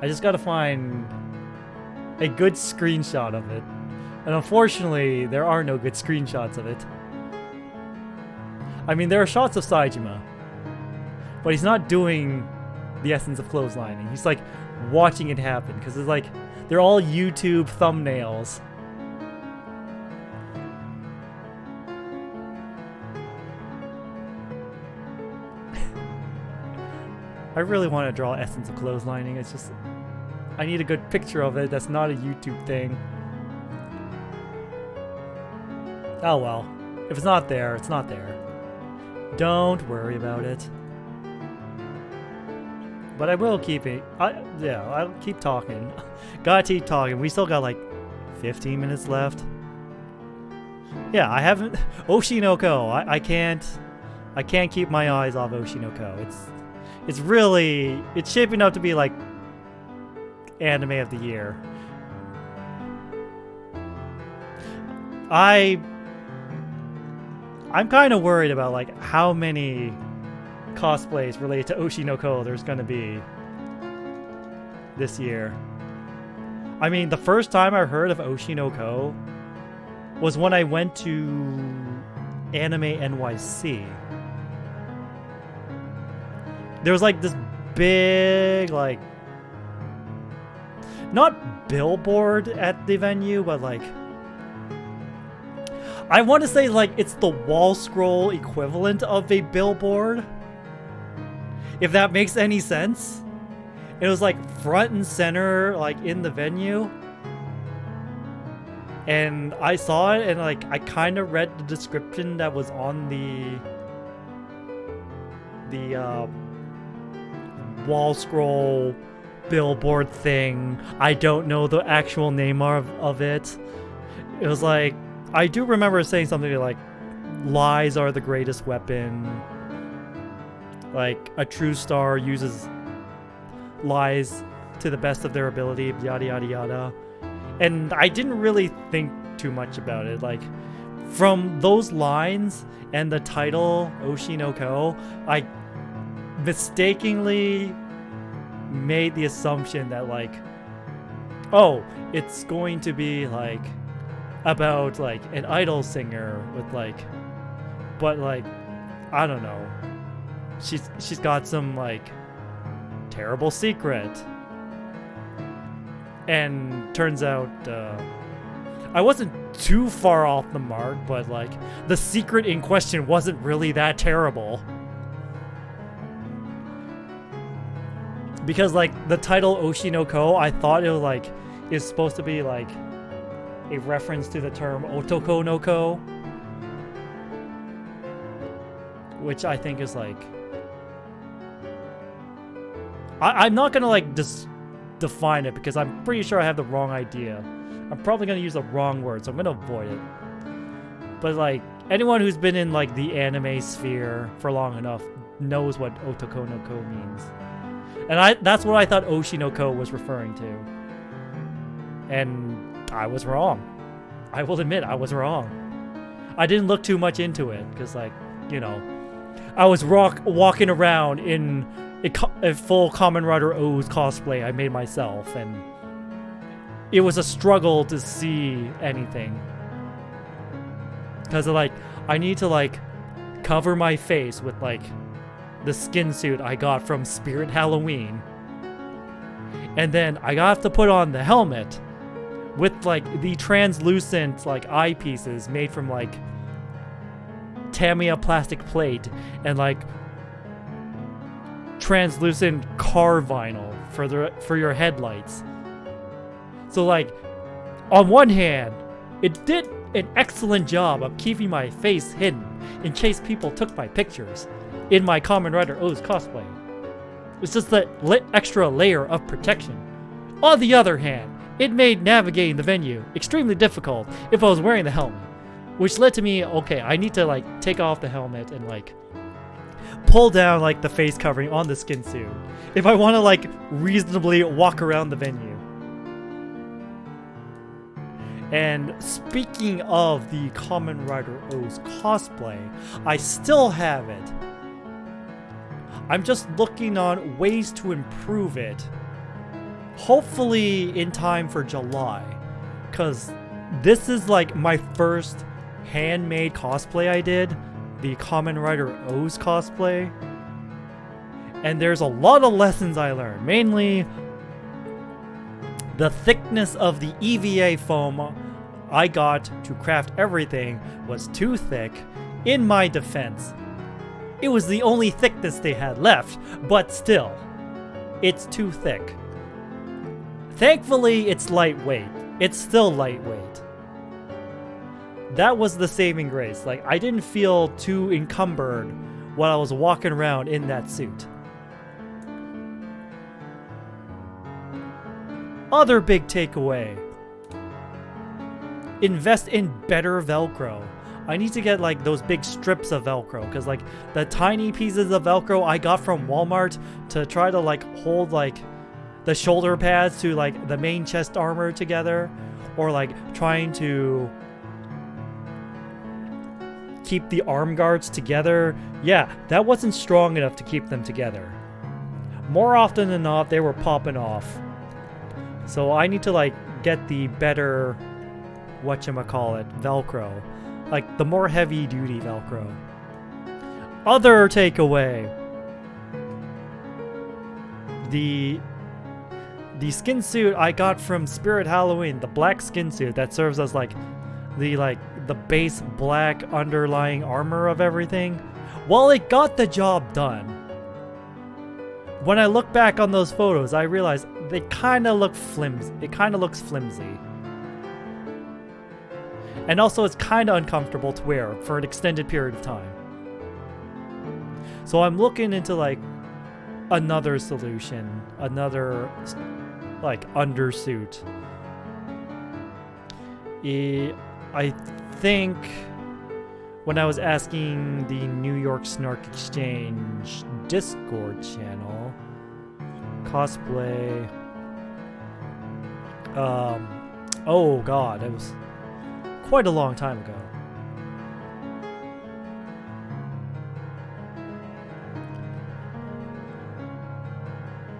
I just gotta find a good screenshot of it. And unfortunately, there are no good screenshots of it. I mean, there are shots of Saejima, but he's not doing the Essence of Clotheslining. He's like watching it happen, because it's like they're all YouTube thumbnails. I really want to draw Essence of Clotheslining. It's just, I need a good picture of it that's not a YouTube thing. Oh well. If it's not there, it's not there. Don't worry about it. But I will keep it. I'll keep talking. Gotta keep talking. We still got like 15 minutes left. Yeah, I haven't... Oshinoko. I can't keep my eyes off Oshinoko. It's really... It's shaping up to be like anime of the year. I'm kind of worried about like how many cosplays related to Oshinoko there's gonna be this year. I mean, the first time I heard of Oshinoko was when I went to Anime NYC. There was like this big, like, not billboard at the venue, but like, I want to say like it's the wall scroll equivalent of a billboard, if that makes any sense. It was like front and center, like in the venue, and I saw it and like I kind of read the description that was on the wall scroll billboard thing. I don't know the actual name of it. It was like, I do remember saying something like, lies are the greatest weapon. Like, a true star uses lies to the best of their ability, yada yada yada. And I didn't really think too much about it. Like, from those lines and the title, Oshinoko, I mistakenly made the assumption that like, oh, it's going to be like about like an idol singer with like, but like, I don't know, she's got some like terrible secret, and turns out I wasn't too far off the mark, but like the secret in question wasn't really that terrible. Because like the title Oshinoko, I thought it was like is supposed to be like a reference to the term otoko no ko, which I think is like, I'm not gonna like just define it because I'm pretty sure I have the wrong idea. I'm probably gonna use the wrong word, so I'm gonna avoid it. But like anyone who's been in like the anime sphere for long enough knows what otoko no ko means. And that's what I thought Oshi no ko was referring to. And I was wrong. I will admit I was wrong. I didn't look too much into it because, like, you know, I was walking around in a full Kamen Rider O's cosplay I made myself, and it was a struggle to see anything. Because, like, I need to, like, cover my face with, like, the skin suit I got from Spirit Halloween. And then I have to put on the helmet with, like, the translucent, like, eyepieces made from, like, Tamiya plastic plate and, like, translucent car vinyl for your headlights. So, like, on one hand, it did an excellent job of keeping my face hidden in case people took my pictures in my Kamen Rider O's cosplay. It's just that extra layer of protection. On the other hand, it made navigating the venue extremely difficult if I was wearing the helmet, which led to me, okay, I need to like take off the helmet and like pull down like the face covering on the skin suit if I want to like reasonably walk around the venue. And speaking of the Kamen Rider O's cosplay, I still have it. I'm just looking on ways to improve it. Hopefully in time for July. Because this is like my first handmade cosplay I did. The Kamen Rider O's cosplay. And there's a lot of lessons I learned. Mainly, the thickness of the EVA foam I got to craft everything was too thick. In my defense, it was the only thickness they had left, but still, it's too thick. Thankfully, it's lightweight. It's still lightweight. That was the saving grace. Like, I didn't feel too encumbered while I was walking around in that suit. Other big takeaway. Invest in better Velcro. I need to get like those big strips of Velcro because like the tiny pieces of Velcro I got from Walmart to try to like hold like the shoulder pads to like the main chest armor together, or like trying to keep the arm guards together. Yeah, that wasn't strong enough to keep them together. More often than not, they were popping off. So I need to like get the better, whatchamacallit, Velcro. Like the more heavy duty Velcro. Other takeaway. The skin suit I got from Spirit Halloween, the black skin suit that serves as like the base black underlying armor of everything. While it got the job done, when I look back on those photos, I realize they kind of look flimsy. It kind of looks flimsy. And also it's kind of uncomfortable to wear for an extended period of time. So I'm looking into like another solution, another like undersuit. I think when I was asking the New York Snark Exchange Discord channel, cosplay, oh god, it was quite a long time ago.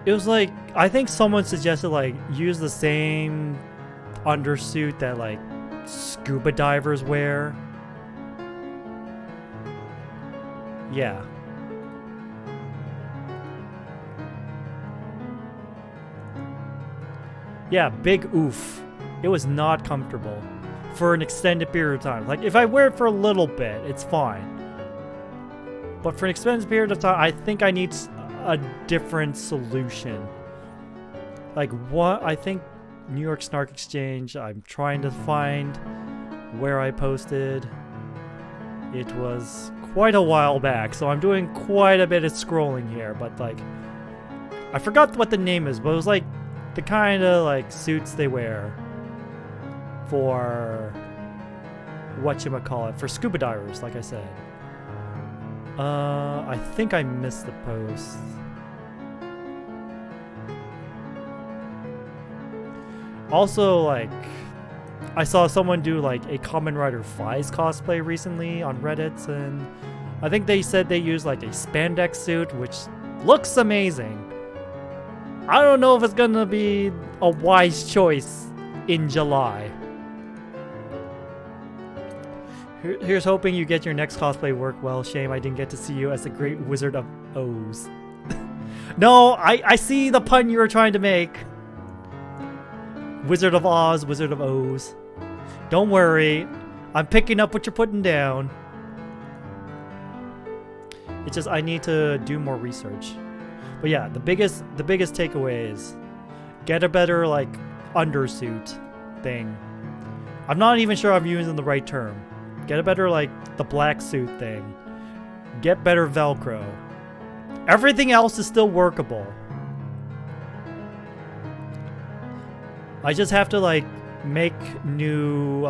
It was like, I think someone suggested like use the same undersuit that like scuba divers wear. Yeah. Yeah, big oof. It was not comfortable for an extended period of time. Like, if I wear it for a little bit, it's fine. But for an extended period of time, I think I need a different solution. Like, what? I think New York Snark Exchange. I'm trying to find where I posted. It was quite a while back, so I'm doing quite a bit of scrolling here, but like, I forgot what the name is, but it was like the kind of like suits they wear for whatchamacallit, for scuba divers, like I said. I think I missed the post. Also, like, I saw someone do like a Kamen Rider Faiz cosplay recently on Reddit, and I think they said they used like a spandex suit, which looks amazing. I don't know if it's gonna be a wise choice in July. Here's hoping you get your next cosplay work well. Shame I didn't get to see you as the great Wizard of Oz. No, I see the pun you were trying to make. Wizard of Oz, Wizard of Oz. Don't worry, I'm picking up what you're putting down. It's just I need to do more research. But yeah, the biggest takeaway is get a better like undersuit thing. I'm not even sure I'm using the right term. Get a better like the black suit thing. Get better Velcro. Everything else is still workable. I just have to like make new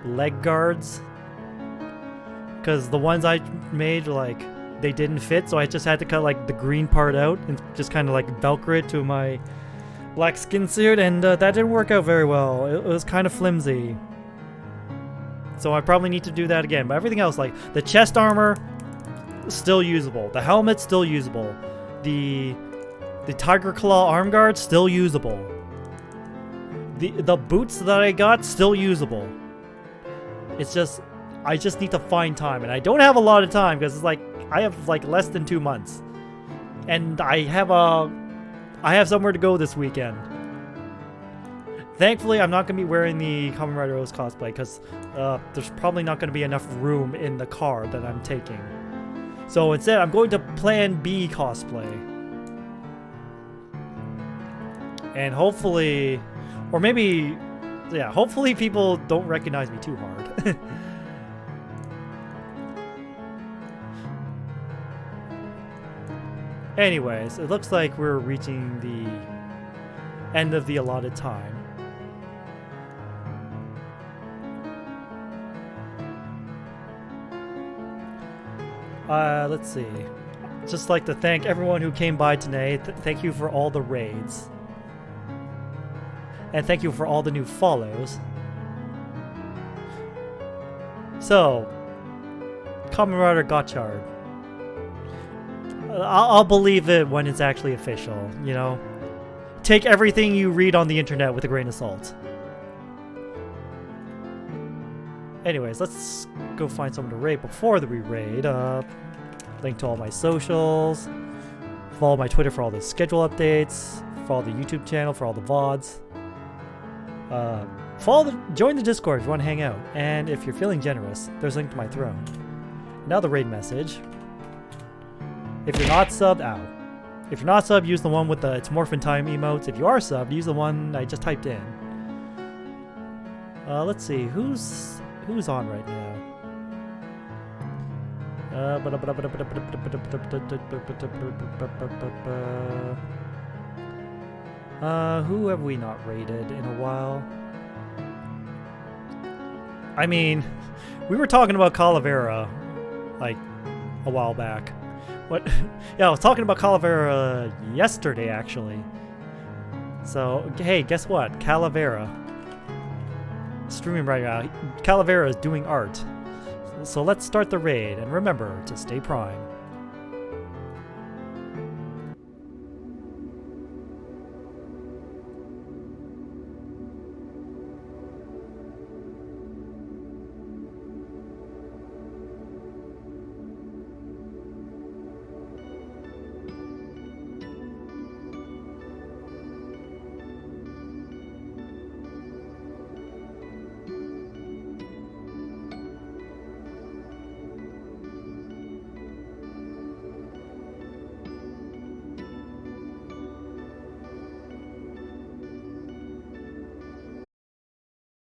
leg guards, because the ones I made like they didn't fit, so I just had to cut like the green part out and just kind of like Velcro it to my black skin suit, and that didn't work out very well. It was kind of flimsy, so I probably need to do that again. But everything else, like the chest armor, still usable. The helmet, still usable. The tiger claw arm guard, still usable. The boots that I got, still usable. It's just, I just need to find time, and I don't have a lot of time because it's like I have like less than 2 months, and I have somewhere to go this weekend. Thankfully, I'm not gonna be wearing the Kamen Rider Oz cosplay because there's probably not gonna be enough room in the car that I'm taking. So instead, I'm going to Plan B cosplay, and hopefully. Or maybe, yeah, hopefully people don't recognize me too hard. Anyways, it looks like we're reaching the end of the allotted time. Let's see. Just like to thank everyone who came by today. Thank you for all the raids. And thank you for all the new follows. So, Kamen Rider Gotchard. I'll believe it when it's actually official, you know? Take everything you read on the internet with a grain of salt. Anyways, let's go find someone to raid before the re-raid. Link to all my socials. Follow my Twitter for all the schedule updates. Follow the YouTube channel for all the VODs. Join the Discord if you want to hang out, and if you're feeling generous, there's a link to my throne. Now the raid message. If you're not subbed, If you're not subbed, use the one with the It's Morphin Time emotes. If you are subbed, use the one I just typed in. Let's see, who's on right now? Who have we not raided in a while? I mean, we were talking about Calavera, like, a while back. What? Yeah, I was talking about Calavera yesterday, actually. So, hey, guess what? Calavera. Streaming right now. Calavera is doing art. So let's start the raid, and remember to stay prime.